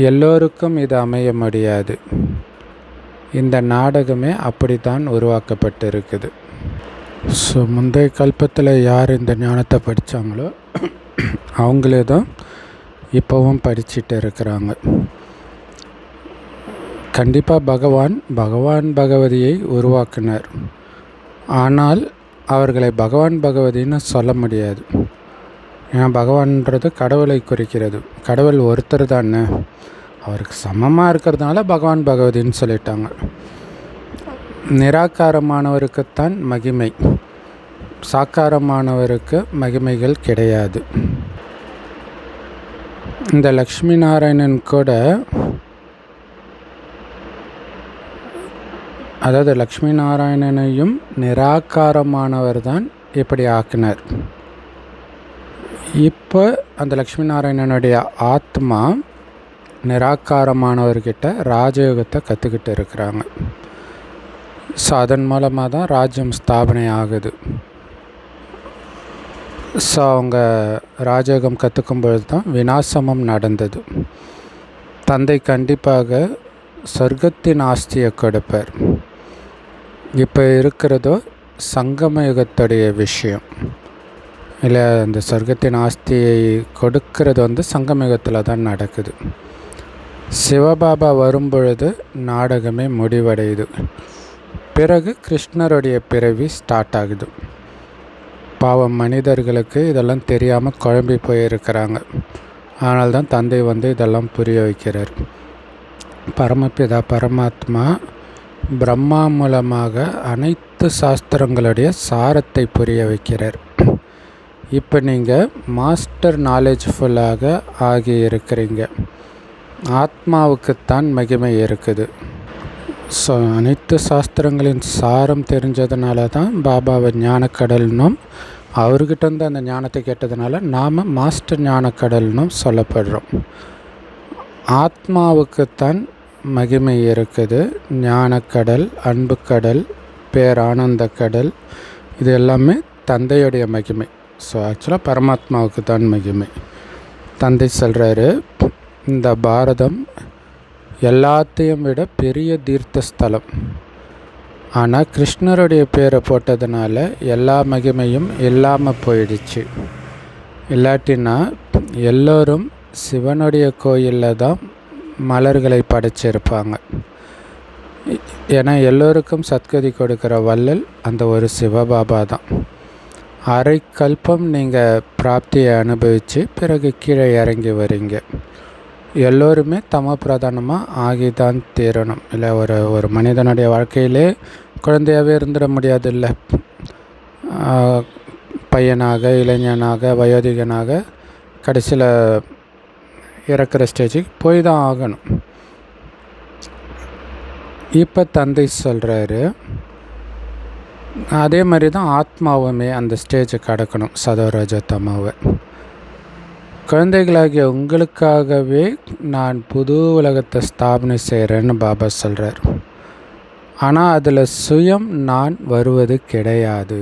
எல்லோருக்கும் இது அமைய முடியாது. இந்த நாடகமே அப்படி தான் உருவாக்கப்பட்டிருக்குது. ஸோ முந்தைய கல்பத்தில் யார் இந்த ஞானத்தை படித்தாங்களோ அவங்களே தான் இப்போவும் படிச்சுட்டு இருக்கிறாங்க. கண்டிப்பாக பகவான் பகவதியை உருவாக்கினார். ஆனால் அவர்களை பகவான் பகவதின்னு சொல்ல முடியாது. ஏன்னா பகவான்ன்றது கடவுளை குறிக்கிறது. கடவுள் ஒருத்தர் தானே, அவருக்கு சமமாக இருக்கிறதுனால பகவான் பகவதின்னு சொல்லிட்டாங்க. நிராகாரமானவருக்குத்தான் மகிமை, சாக்காரமானவருக்கு மகிமைகள் கிடையாது. இந்த லக்ஷ்மி நாராயணன் கூட, அதாவது லக்ஷ்மி நாராயணனையும் நிராகாரமானவர் தான் இப்படி ஆக்கினார். இப்போ அந்த லக்ஷ்மி நாராயணனுடைய ஆத்மா நிராகாரமானவர்கிட்ட ராஜயோகத்தை கற்றுக்கிட்டு இருக்கிறாங்க. ஸோ அதன் மூலமாக தான் ராஜ்யம் ஸ்தாபனை ஆகுது. ஸோ அவங்க ராஜயோகம் கற்றுக்கும் பொழுது தான் விநாசமும் நடந்தது. தந்தை கண்டிப்பாக சொர்க்கத்தின் ஆஸ்தியை கொடுப்பார். இப்போ இருக்கிறதோ சங்கம யுகத்துடைய விஷயம் இல்லை. அந்த சொர்க்கத்தின் ஆஸ்தியை கொடுக்கறது சங்கம யுகத்தில் தான் நடக்குது. சிவபாபா வரும்பொழுது நாடகமே முடிவடையுது. பிறகு கிருஷ்ணருடைய பிறவி ஸ்டார்ட் ஆகுது. பாவம் மனிதர்களுக்கு இதெல்லாம் தெரியாமல் குழம்பி போயிருக்கிறாங்க. அதனால்தான் தந்தை இதெல்லாம் புரிய வைக்கிறார். பரமபிதா பரமாத்மா பிரம்மா மூலமாக அனைத்து சாஸ்திரங்களுடைய சாரத்தை புரிய வைக்கிறார். இப்போ நீங்கள் மாஸ்டர் நாலேஜ்ஃபுல்லாக ஆகி இருக்கிறீங்க. ஆத்மாவுக்குத்தான் மகிமை இருக்குது. ஸோ அனைத்து சாஸ்திரங்களின் சாரம் தெரிஞ்சதுனால தான் பாபாவை ஞானக்கடல்னும், அவர்கிட்டருந்து அந்த ஞானத்தை கேட்டதுனால நாம் மாஸ்டர் ஞானக்கடல்னும் சொல்லப்படுறோம். ஆத்மாவுக்குத்தான் மகிமை இருக்குது. ஞானக்கடல், அன்புக்கடல், பேரானந்த கடல், இது எல்லாமே தந்தையுடைய மகிமை. ஸோ ஆக்சுவலாக பரமாத்மாவுக்கு தான் மகிமை. தந்தை சொல்கிறாரு, இந்த பாரதம் எல்லாத்தையும் விட பெரிய தீர்த்த ஸ்தலம். ஆனால் கிருஷ்ணருடைய பேரை போட்டதுனால எல்லா மகிமையும் இல்லாமல் போயிடுச்சு. இல்லாட்டினா எல்லோரும் சிவனுடைய கோயிலில் தான் மலர்களை படைச்சிருப்பாங்க. ஏன்னா எல்லோருக்கும் சத்கதி கொடுக்குற வள்ளல் அந்த ஒரு சிவபாபா தான். அரை கல்பம் நீங்கள் பிராப்தியை அனுபவித்து பிறகு கீழே இறங்கி வரீங்க. எல்லோருமே தம பிரதானமாக ஆகிதான் தீரணும். இல்லை ஒரு மனிதனுடைய வாழ்க்கையிலே குழந்தையாகவே இருந்துட முடியாது. இல்லை பையனாக, இளைஞனாக, வயோதிகனாக கடைசியில் இறக்குற ஸ்டேஜுக்கு போய் தான் ஆகணும். இப்போ தந்தை சொல்கிறாரு, அதே மாதிரி தான் ஆத்மாவுமே அந்த ஸ்டேஜை கடக்கணும், சதோரஜத்தமாவை. குழந்தைகளாகிய உங்களுக்காகவே நான் புது உலகத்தை ஸ்தாபனை செய்கிறேன்னு பாபா சொல்கிறார். ஆனால் அதில் சுயம் நான் வருவது கிடையாது.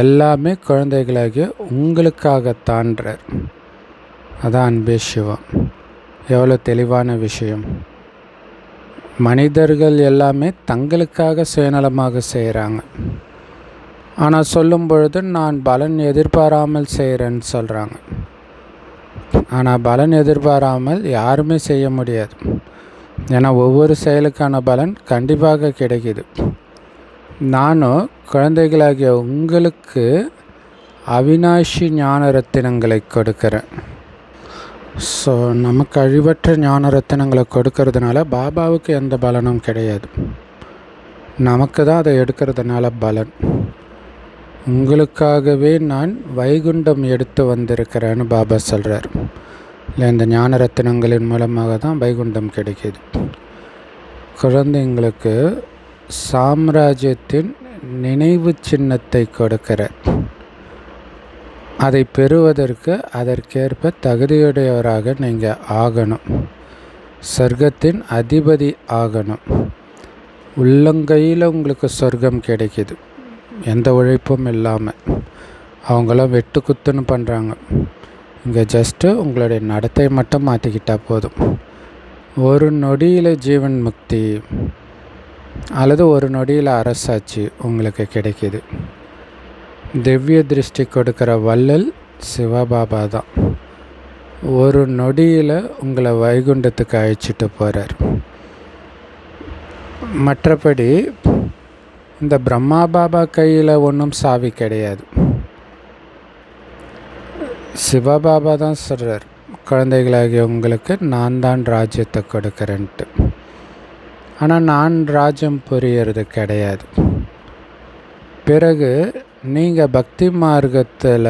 எல்லாமே குழந்தைகளாகிய உங்களுக்காகத்தான்றார். அதான் அன்பே சிவம். எவ்வளோ தெளிவான விஷயம். மனிதர்கள் எல்லாமே தங்களுக்காக சுயநலமாக செய்கிறாங்க. ஆனால் சொல்லும் பொழுது நான் பலன் எதிர்பாராமல் செய்கிறேன்னு சொல்கிறாங்க. ஆனால் பலன் எதிர்பாராமல் யாருமே செய்ய முடியாது. ஏன்னா ஒவ்வொரு செயலுக்கான பலன் கண்டிப்பாக கிடைக்கிது. நானும் குழந்தைகளாகிய உங்களுக்கு அவினாஷி ஞான ரத்தினங்களை கொடுக்குறேன். ஸோ நமக்கு அழிவற்ற ஞான ரத்தினங்களை கொடுக்கறதுனால பாபாவுக்கு எந்த பலனும் கிடையாது. நமக்கு தான் அதை எடுக்கிறதுனால பலன். உங்களுக்காகவே நான் வைகுண்டம் எடுத்து வந்திருக்கிறேன்னு பாபா சொல்கிறார். இல்லை, இந்த ஞான ரத்தினங்களின் மூலமாக தான் வைகுண்டம் கிடைக்கிது. குழந்தைங்களுக்கு சாம்ராஜ்யத்தின் நினைவு சின்னத்தை கொடுக்கிறார். அதை பெறுவதற்கு அதற்கேற்ப தகுதியுடையவராக நீங்கள் ஆகணும். சொர்க்கத்தின் அதிபதி ஆகணும். உள்ளங்கையில் உங்களுக்கு சொர்க்கம் கிடைக்கிது, எந்த உழைப்பும் இல்லாமல். அவங்களாம் வெட்டு குத்துன்னு பண்ணுறாங்க. இங்கே ஜஸ்ட்டு உங்களுடைய நடத்தை மட்டும் மாற்றிக்கிட்டால் போதும். ஒரு நொடியில் ஜீவன் முக்தி அல்லது ஒரு நொடியில் அரசாட்சி உங்களுக்கு கிடைக்கிது. திவ்ய திருஷ்டி கொடுக்குற வள்ளல் சிவபாபா தான். ஒரு நொடியில் உங்களை வைகுண்டத்துக்கு அழைச்சிட்டு போகிறார். மற்றபடி இந்த பிரம்மா பாபா கையில் ஒன்றும் சாவி கிடையாது. சிவபாபா தான் சொல்கிறார், குழந்தைகளாகிய உங்களுக்கு நான் தான் ராஜ்யத்தை கொடுக்குறேன்ட்டு. ஆனால் நான் ராஜ்யம் புரியறது கிடையாது. பிறகு நீங்கள் பக்தி மார்க்கத்தில்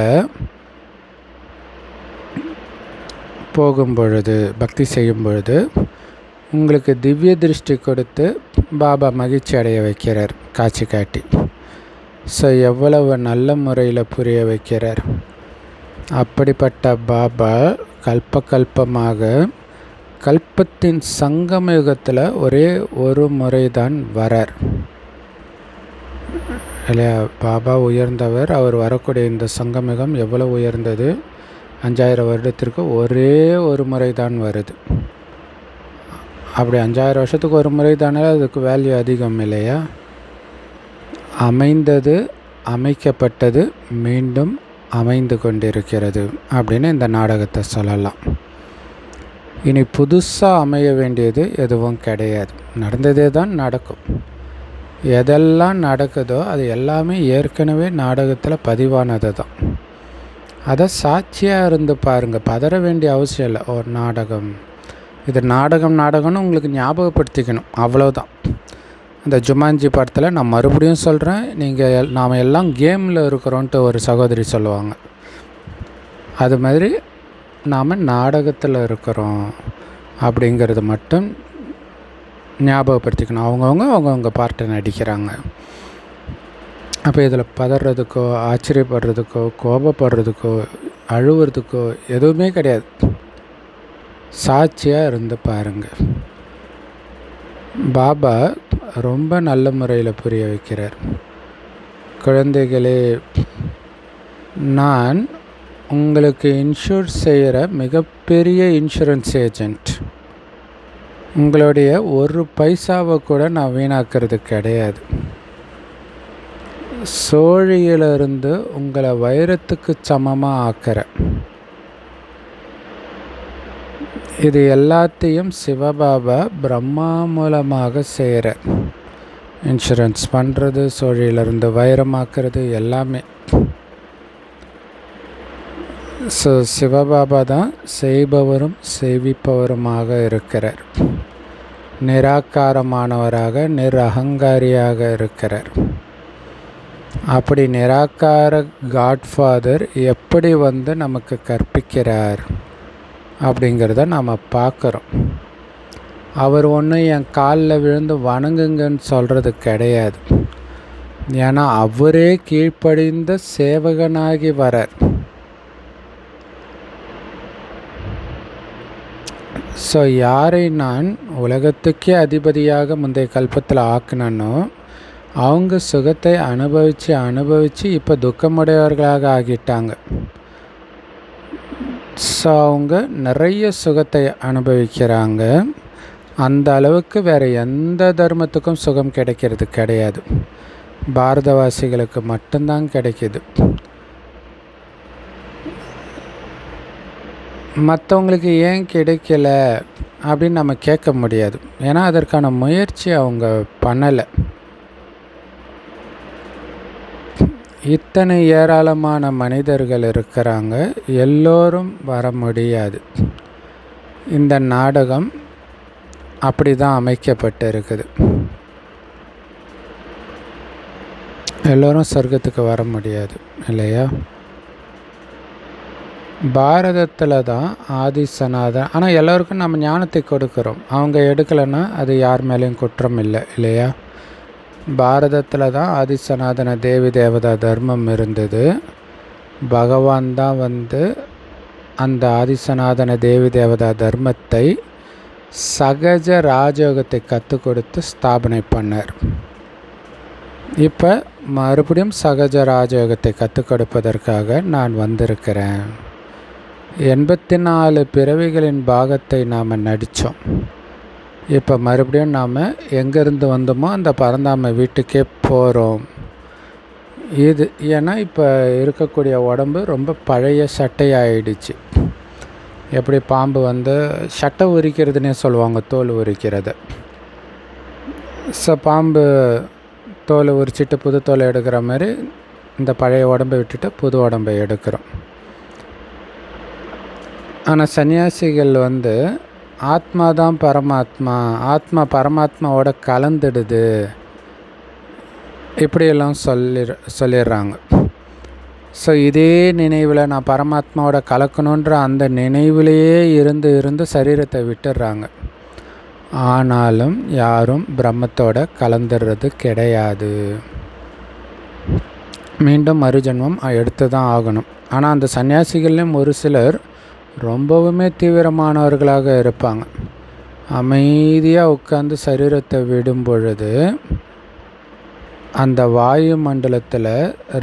போகும்பொழுது, பக்தி செய்யும் பொழுது உங்களுக்கு திவ்ய திருஷ்டி கொடுத்து பாபா மகிழ்ச்சி அடைய வைக்கிறார், காட்சி காட்டி. ஸோ எவ்வளவு நல்ல முறையில் புரிய வைக்கிறார். அப்படிப்பட்ட பாபா கல்பமாக கல்பத்தின் சங்கம யுகத்தில் ஒரே ஒரு முறை தான் வரார் இல்லையா? பாபா உயர்ந்தவர். அவர் வரக்கூடிய இந்த சங்கமிகம் எவ்வளோ உயர்ந்தது? 5000 வருடத்திற்கு ஒரே ஒரு முறை தான் வருது. அப்படி 5000 வருஷத்துக்கு ஒரு முறை தானே, அதுக்கு வேல்யூ அதிகம் இல்லையா? அமைந்தது, அமைக்கப்பட்டது, மீண்டும் அமைந்து கொண்டிருக்கிறது அப்படின்னு இந்த நாடகத்தை சொல்லலாம். இனி புதுசாக அமைய வேண்டியது எதுவும் கிடையாது. நடந்ததே தான் நடக்கும். எதெல்லாம் நடக்குதோ அது எல்லாமே ஏற்கனவே நாடகத்தில் பதிவானது தான். அதை சாட்சியாக இருந்து பாருங்கள். பதற வேண்டிய அவசியம் இல்லை. ஒரு நாடகம், இது நாடகம்னு உங்களுக்கு ஞாபகப்படுத்திக்கணும், அவ்வளோதான். இந்த ஜுமான்ஜி படத்தில் நான் மறுபடியும் சொல்கிறேன், நாம் எல்லாம் கேமில் இருக்கிறோன்ட்டு ஒரு சகோதரி சொல்லுவாங்க. அது மாதிரி நாம் நாடகத்தில் இருக்கிறோம் அப்படிங்கிறது மட்டும் ஞாபகப்படுத்திக்கணும். அவங்கவுங்க பார்ட்டை நடிக்கிறாங்க. அப்போ இதில் பதறதுக்கோ ஆச்சரியப்படுறதுக்கோ கோபப்படுறதுக்கோ அழுவுறதுக்கோ எதுவுமே கிடையாது. சாட்சியாக இருந்து பாருங்கள். பாபா ரொம்ப நல்ல முறையில் புரிய வைக்கிறார். குழந்தைகளே, நான் உங்களுக்கு இன்சூர் செய்கிற மிகப்பெரிய இன்சூரன்ஸ் ஏஜெண்ட். உங்களுடைய ஒரு பைசாவை கூட நான் வீணாக்கிறது கிடையாது. சோழியிலிருந்து உங்களை வைரத்துக்கு சமமாக ஆக்கிறேன். இது எல்லாத்தையும் சிவபாபா பிரம்மா மூலமாக செய்கிறார். இன்சூரன்ஸ் பண்ணுறது, சோழியிலிருந்து வைரமாக்குறது எல்லாமே. ஸோ சிவபாபா தான் செய்பவரும் செய்விப்பவருமாக இருக்கிறார். நிராகாரமானவராக நிரகங்காரியாக இருக்கிறார். அப்படி நிராகார காட்ஃபாதர் எப்படி நமக்கு கற்பிக்கிறார் அப்படிங்கிறத நாம் பார்க்குறோம். அவர் ஒன்றும் என் காலில் விழுந்து வணங்குங்கன்னு சொல்கிறது கிடையாது. ஏன்னா அவரே கீழ்ப்படிந்த சேவகனாகி வரார். ஸோ யாரை நான் உலகத்துக்கே அதிபதியாக முந்தைய கல்பத்தில் ஆக்கினோ அவங்க சுகத்தை அனுபவித்து இப்போ துக்கமுடையவர்களாக ஆகிட்டாங்க. ஸோ அவங்க நிறைய சுகத்தை அனுபவிக்கிறாங்க. அந்த அளவுக்கு வேறு எந்த தர்மத்துக்கும் சுகம் கிடைக்கிறது கிடையாது. பாரதவாசிகளுக்கு மட்டும்தான் கிடைக்கிது. மற்றவங்களுக்கு ஏன் கிடைக்கல அப்படின்னு நம்ம கேட்க முடியாது. ஏன்னா அதற்கான முயற்சி அவங்க பண்ணலை. இத்தனை ஏராளமான மனிதர்கள் இருக்கிறாங்க, எல்லோரும் வர முடியாது. இந்த நாடகம் அப்படி தான் அமைக்கப்பட்டு இருக்குது. எல்லோரும் சொர்க்கத்துக்கு வர முடியாது இல்லையா? பாரதத்தில் தான் ஆதி சனாதன். ஆனால் எல்லோருக்கும் நம்ம ஞானத்தை கொடுக்குறோம். அவங்க எடுக்கலைன்னா அது யார் மேலேயும் குற்றம் இல்லை இல்லையா? பாரதத்தில் தான் ஆதி சனாதன தேவி தேவதா தர்மம் இருந்தது. பகவான் தான் அந்த ஆதி சனாதன தேவி தேவதா தர்மத்தை சகஜ ராஜயோகத்தை கற்றுக் கொடுத்து ஸ்தாபனை பண்ணார். இப்போ மறுபடியும் சகஜ ராஜயோகத்தை கற்றுக் கொடுப்பதற்காக நான் வந்திருக்கிறேன். 84 பிறவிகளின் பாகத்தை நாம் நடித்தோம். இப்போ மறுபடியும் நாம் எங்கேருந்து வந்தோமோ அந்த பரந்தாம வீட்டுக்கே போகிறோம். இது ஏன்னா இப்போ இருக்கக்கூடிய உடம்பு ரொம்ப பழைய சட்டையாயிடுச்சு. எப்படி பாம்பு சட்டை உரிக்கிறதுனே சொல்லுவாங்க, தோல் உரிக்கிறது. ஸோ பாம்பு தோலை உரிச்சிட்டு புது தோலை எடுக்கிற மாதிரி இந்த பழைய உடம்பை விட்டுட்டு புது உடம்பை எடுக்கிறோம். ஆனால் சன்னியாசிகள் ஆத்மா தான் பரமாத்மா, ஆத்மா பரமாத்மாவோட கலந்துடுது இப்படியெல்லாம் சொல்லிடுறாங்க. ஸோ இதே நினைவில் நான் பரமாத்மாவோட கலக்கணுன்ற அந்த நினைவிலேயே இருந்து சரீரத்தை விட்டுடுறாங்க. ஆனாலும் யாரும் பிரம்மத்தோட கலந்துடுறது கிடையாது. மீண்டும் மறுஜன்மம் எடுத்து தான் ஆகணும். ஆனால் அந்த சன்னியாசிகள்லேயும் ஒரு சிலர் ரொம்பவுமே தீவிரமானவர்களாக இருப்பாங்க. அமைதியாக உட்கார்ந்து சரீரத்தை விடும் பொழுது அந்த வாயு மண்டலத்தில்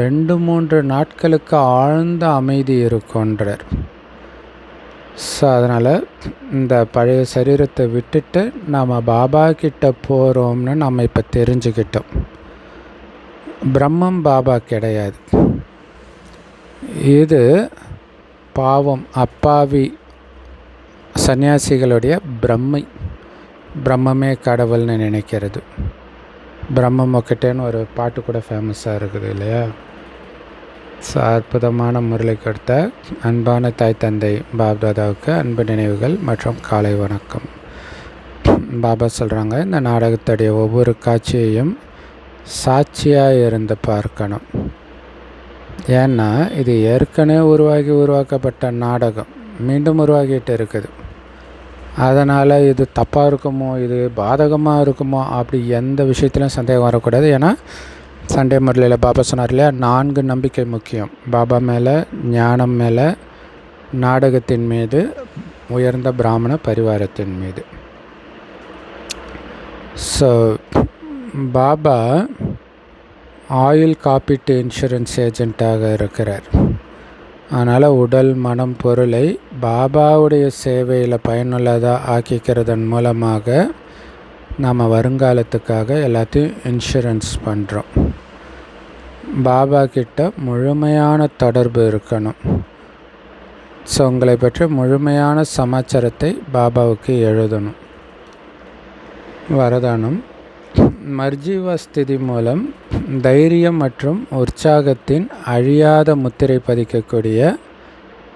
2-3 நாட்களுக்கு ஆழ்ந்த அமைதி இருக்குன்றார். ஸோ அதனால் இந்த பழைய சரீரத்தை விட்டுட்டு நாம் பாபா கிட்ட போகிறோம்னு நம்ம இப்போ தெரிஞ்சுக்கிட்டோம். பிரம்மம் பாபா கிடையாது. இது பாவம் அப்பாவி சன்னியாசிகளுடைய பிரம்மமே கடவுள்னு நினைக்கிறது. பிரம்மம் ஒக்கட்டேன்னு ஒரு பாட்டு கூட ஃபேமஸாக இருக்குது இல்லையா? ஸோ அற்புதமான முரளி கொடுத்த அன்பான தாய் தந்தை பாப்தாதாவுக்கு அன்பு நினைவுகள் மற்றும் காலை வணக்கம். பாபா சொல்கிறாங்க, இந்த நாடகத்துடைய ஒவ்வொரு காட்சியையும் சாட்சியாக இருந்து பார்க்கணும். ஏன்னா இது ஏற்கனவே உருவாக்கப்பட்ட நாடகம் மீண்டும் உருவாகிட்டு இருக்குது. அதனால் இது தப்பாக இருக்குமோ, இது பாதகமாக இருக்குமோ, அப்படி எந்த விஷயத்துலையும் சந்தேகம் வரக்கூடாது. ஏன்னா சண்டே முரளியில் பாபா சொன்னார் இல்லையா, 4 நம்பிக்கை முக்கியம். பாபா மேலே, ஞானம் மேலே, நாடகத்தின் மீது, உயர்ந்த பிராமண பரிவாரத்தின் மீது. ஸோ பாபா ஆயில் காப்பீட்டு இன்சூரன்ஸ் ஏஜெண்ட்டாக இருக்கிறார். அதனால் உடல், மனம், பொருளை பாபாவுடைய சேவையில் பயனுள்ளதாக ஆக்கிக்கிறதன் மூலமாக நாம் வருங்காலத்துக்காக எல்லாத்தையும் இன்சூரன்ஸ் பண்ணுறோம். பாபா கிட்ட முழுமையான தொடர்பு இருக்கணும். ஸோ உங்களை பற்றி முழுமையான சமாச்சாரத்தை பாபாவுக்கு எழுதணும். வரதானம். மர்ஜீவா ஸ்திதி மூலம் தைரியம் மற்றும் உற்சாகத்தின் அழியாத முத்திரை பதிக்கக்கூடிய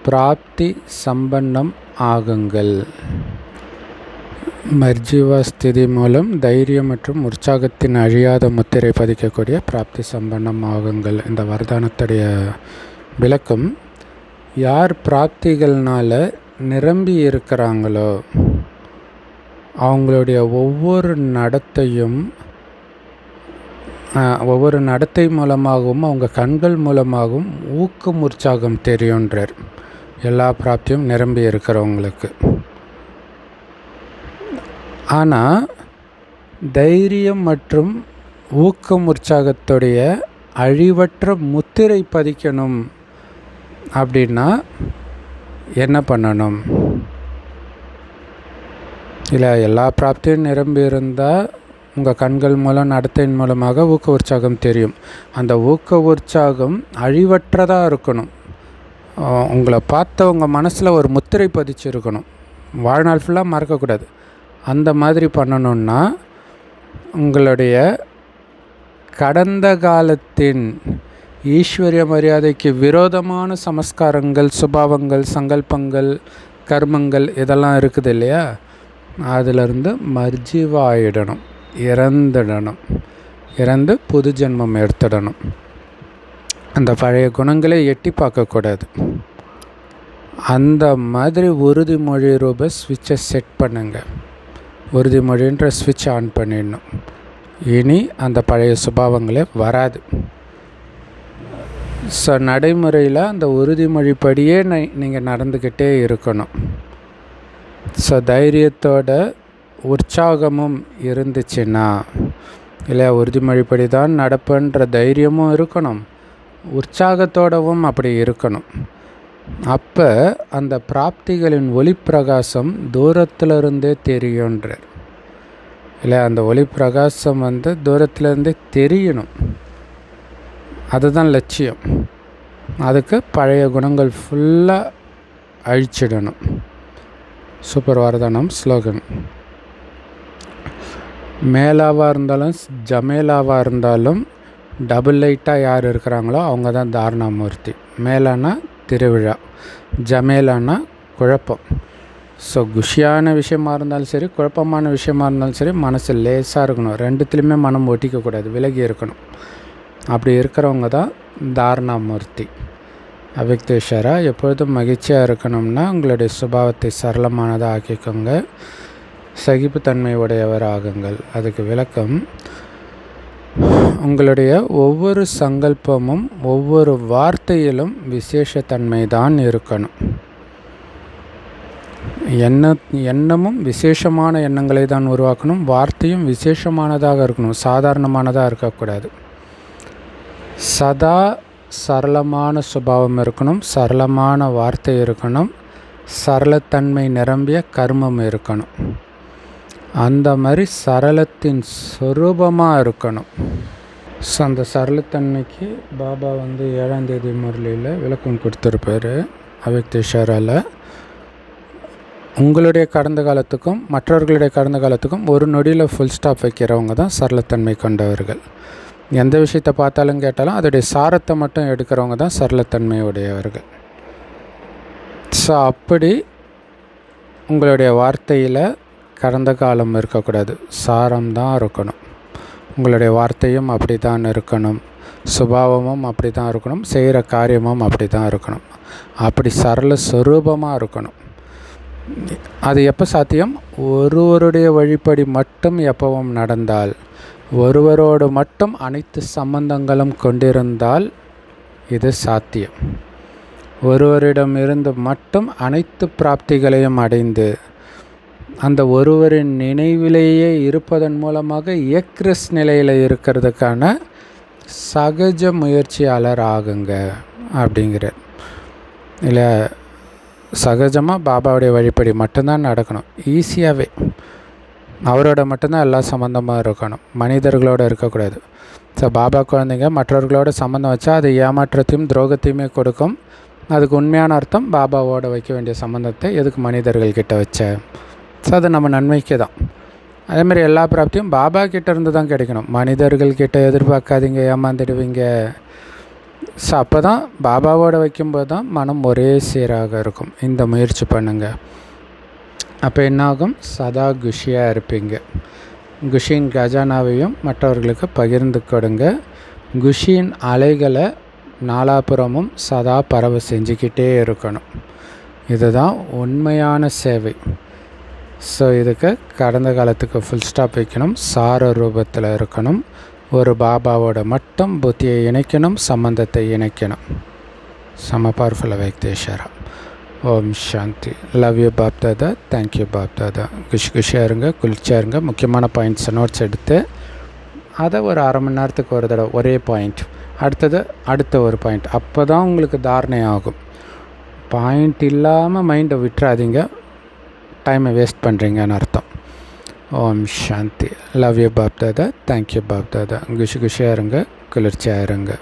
பிராப்தி சம்பன்னம் ஆகுங்கள். மர்ஜீவா ஸ்திதி மூலம் தைரியம் மற்றும் உற்சாகத்தின் அழியாத முத்திரை பதிக்கக்கூடிய பிராப்தி சம்பன்னம் ஆகுங்கள். இந்த வரதானத்துடைய விளக்கம், யார் பிராப்திகள்னால் நிரம்பி இருக்கிறாங்களோ அவங்களுடைய ஒவ்வொரு நடத்தை மூலமாகவும் அவங்க கண்கள் மூலமாகவும் ஊக்கம், உற்சாகம் தெரியுன்றார். எல்லா பிராப்தியும் நிரம்பி இருக்கிறவங்களுக்கு. ஆனால் தைரியம் மற்றும் ஊக்கம், உற்சாகத்துடைய அழிவற்ற முத்திரை பதிக்கணும் அப்படின்னா என்ன பண்ணணும்? இல்லை, எல்லா பிராப்தியும் நிரம்பி இருந்தால் உங்கள் கண்கள் மூலம், நடத்தையின் மூலமாக ஊக்க உற்சாகம் தெரியும். அந்த ஊக்க உற்சாகம் அழிவற்றதாக இருக்கணும். உங்களை பார்த்த உங்கள் மனசில் ஒரு முத்திரை பதிச்சிருக்கணும். வாழ்நாள் ஃபுல்லாக மறக்கக்கூடாது. அந்த மாதிரி பண்ணணுன்னா உங்களுடைய கடந்த காலத்தின் ஈஸ்வரிய மரியாதைக்கு விரோதமான சமஸ்காரங்கள், சுபாவங்கள், சங்கல்பங்கள், கர்மங்கள் இதெல்லாம் இருக்குது இல்லையா, அதிலிருந்து மர்ஜீவா ஆகிடணும், இறந்துடணும். இறந்து புது ஜென்மம் எடுத்துடணும். அந்த பழைய குணங்களை எட்டி பார்க்கக்கூடாது. அந்த மாதிரி உறுதிமொழி ரூப ஸ்விட்சை செட் பண்ணுங்க. உறுதிமொழின்ற ஸ்விட்ச் ஆன் பண்ணிடணும். இனி அந்த பழைய சுபாவங்களே வராது. ஸோ நடைமுறையில் அந்த உறுதிமொழிப்படியே நீங்கள் நடந்துக்கிட்டே இருக்கணும். ஸோ தைரியத்தோட உற்சாகமும் இருந்துச்சுன்னா, இல்லை உறுதிமொழிப்படி தான் நடப்புன்ற தைரியமும் இருக்கணும், உற்சாகத்தோடவும் அப்படி இருக்கணும். அப்போ அந்த பிராப்திகளின் ஒளி பிரகாசம் தூரத்திலிருந்தே தெரியுன்றார். இல்லை, அந்த ஒளி பிரகாசம் தூரத்திலேருந்தே தெரியணும். அதுதான் லட்சியம். அதுக்கு பழைய குணங்கள் ஃபுல்லாக அழிச்சிடணும். சூப்பர் வரதானம். ஸ்லோகன்: மேலாவாக இருந்தாலும் ஜமேலாவாக இருந்தாலும் டபுள் லைட்டாக யார் இருக்கிறாங்களோ அவங்க தான் தாரணாமூர்த்தி. மேலானா திருவிழா, ஜமேலானா குழப்பம். ஸோ குஷியான விஷயமா இருந்தாலும் சரி, குழப்பமான விஷயமா இருந்தாலும் சரி, மனசு லேசாக இருக்கணும். ரெண்டுத்துலேயுமே மனம் ஒட்டிக்கக்கூடாது, விலகி இருக்கணும். அப்படி இருக்கிறவங்க தான் தாரணாமூர்த்தி. அவ்யக்தேஸ்வரா. எப்பொழுதும் மகிழ்ச்சியாக இருக்கணும்னா உங்களுடைய சுபாவத்தை சரளமானதாக ஆக்கிக்கோங்க. சகிப்புத்தன்மை உடையவர் ஆகுங்கள். அதுக்கு விளக்கம், உங்களுடைய ஒவ்வொரு சங்கல்பமும் ஒவ்வொரு வார்த்தையிலும் விசேஷத்தன்மை தான் இருக்கணும். எண்ணமும் விசேஷமான எண்ணங்களை தான் உருவாக்கணும். வார்த்தையும் விசேஷமானதாக இருக்கணும், சாதாரணமானதாக இருக்கக்கூடாது. சதா சரளமான சுபாவம் இருக்கணும், சரளமான வார்த்தை இருக்கணும், சரளத்தன்மை நிரம்பிய கர்மம் இருக்கணும். அந்த மாதிரி சரளத்தின் சொரூபமாக இருக்கணும். ஸோ அந்த சரளத்தன்மைக்கு பாபா 7ஆம் தேதி முரளியில் விளக்கம் கொடுத்துருப்பார் அவ்யக்தேஸ்வரால். உங்களுடைய கடந்த காலத்துக்கும் மற்றவர்களுடைய கடந்த காலத்துக்கும் ஒரு நொடியில் ஃபுல் ஸ்டாப் வைக்கிறவங்க தான் சரளத்தன்மை கொண்டவர்கள். எந்த விஷயத்தை பார்த்தாலும் கேட்டாலும் அதோடைய சாரத்தை மட்டும் எடுக்கிறவங்க தான் சரளத்தன்மை உடையவர்கள். ஸோ அப்படி உங்களுடைய வார்த்தையில் கடந்த காலம் இருக்கக்கூடாது, சாரம்தான் இருக்கணும். உங்களுடைய வார்த்தையும் அப்படி தான் இருக்கணும், சுபாவமும் அப்படி தான் இருக்கணும், செய்கிற காரியமும் அப்படி தான் இருக்கணும். அப்படி சரள சொரூபமாக இருக்கணும். அது எப்போ சாத்தியம்? ஒருவருடைய வழிப்படி மட்டும் எப்பவும் நடந்தால், ஒருவரோடு மட்டும் அனைத்து சம்பந்தங்களும் கொண்டிருந்தால் இது சாத்தியம். ஒருவரிடமிருந்து மட்டும் அனைத்து பிராப்திகளையும் அடைந்து அந்த ஒருவரின் நினைவிலேயே இருப்பதன் மூலமாக எக்ரிஸ் நிலையில் இருக்கிறதுக்கான சகஜ முயற்சியாளர் ஆகுங்க அப்படிங்கிற. இல்லை, சகஜமாக பாபாவுடைய வழிப்படி மட்டும்தான் நடக்கணும். ஈஸியாகவே அவரோட மட்டும்தான் எல்லா சம்மந்தமாக இருக்கணும், மனிதர்களோடு இருக்கக்கூடாது. ஸோ பாபா குழந்தைங்க மற்றவர்களோட சம்மந்தம் வச்சா அது ஏமாற்றத்தையும் துரோகத்தையுமே கொடுக்கும். அதுக்கு உண்மையான அர்த்தம், பாபாவோட வைக்க வேண்டிய சம்மந்தத்தை எதுக்கு மனிதர்கள்கிட்ட வச்ச? ஸோ அது நம்ம நன்மைக்கு தான். அதேமாதிரி எல்லா பிராப்தியும் பாபா கிட்ட இருந்து தான் கிடைக்கணும். மனிதர்கள்கிட்ட எதிர்பார்க்காதீங்க, ஏமாந்துடுவீங்க. ஸோ அப்போ தான் பாபாவோட வைக்கும்போது தான் மனம் ஒரே சீராக இருக்கும். இந்த முயற்சி பண்ணுங்கள். அப்போ என்னாகும்? சதா குஷியாக இருப்பீங்க. குஷியின் கஜானாவையும் மற்றவர்களுக்கு பகிர்ந்து கொடுங்க. குஷியின் அலைகளை நாலாபுறமும் சதா பரவ செஞ்சுக்கிட்டே இருக்கணும். இதுதான் உண்மையான சேவை. ஸோ இதுக்கு கடந்த காலத்துக்கு ஃபுல் ஸ்டாப் வைக்கணும், சார ரூபத்தில் இருக்கணும், ஒரு பாபாவோட மட்டும் புத்தியை இணைக்கணும், சம்பந்தத்தை இணைக்கணும். செம பவர்ஃபுல்லாக வைத்தேஷரா. ஓம் சாந்தி. Love you Bap Dada. Thank you Bap Dada. குஷியாக இருங்க, குளிர்ச்சியாக இருங்க. முக்கியமான பாயிண்ட்ஸை நோட்ஸ் எடுத்து அதை ஒரு அரை மணி நேரத்துக்கு ஒரு தடவை ஒரே பாயிண்ட், அடுத்த ஒரு பாயிண்ட், அப்போ தான் உங்களுக்கு தாரணை ஆகும். பாயிண்ட் இல்லாமல் மைண்டை விட்டுறாதீங்க, டைமை வேஸ்ட் பண்ணுறீங்கன்னு அர்த்தம். ஓம் சாந்தி. Love you Bap Dada. Thank you Bap Dada. குஷியாக இருங்க, குளிர்ச்சியாக இருங்க.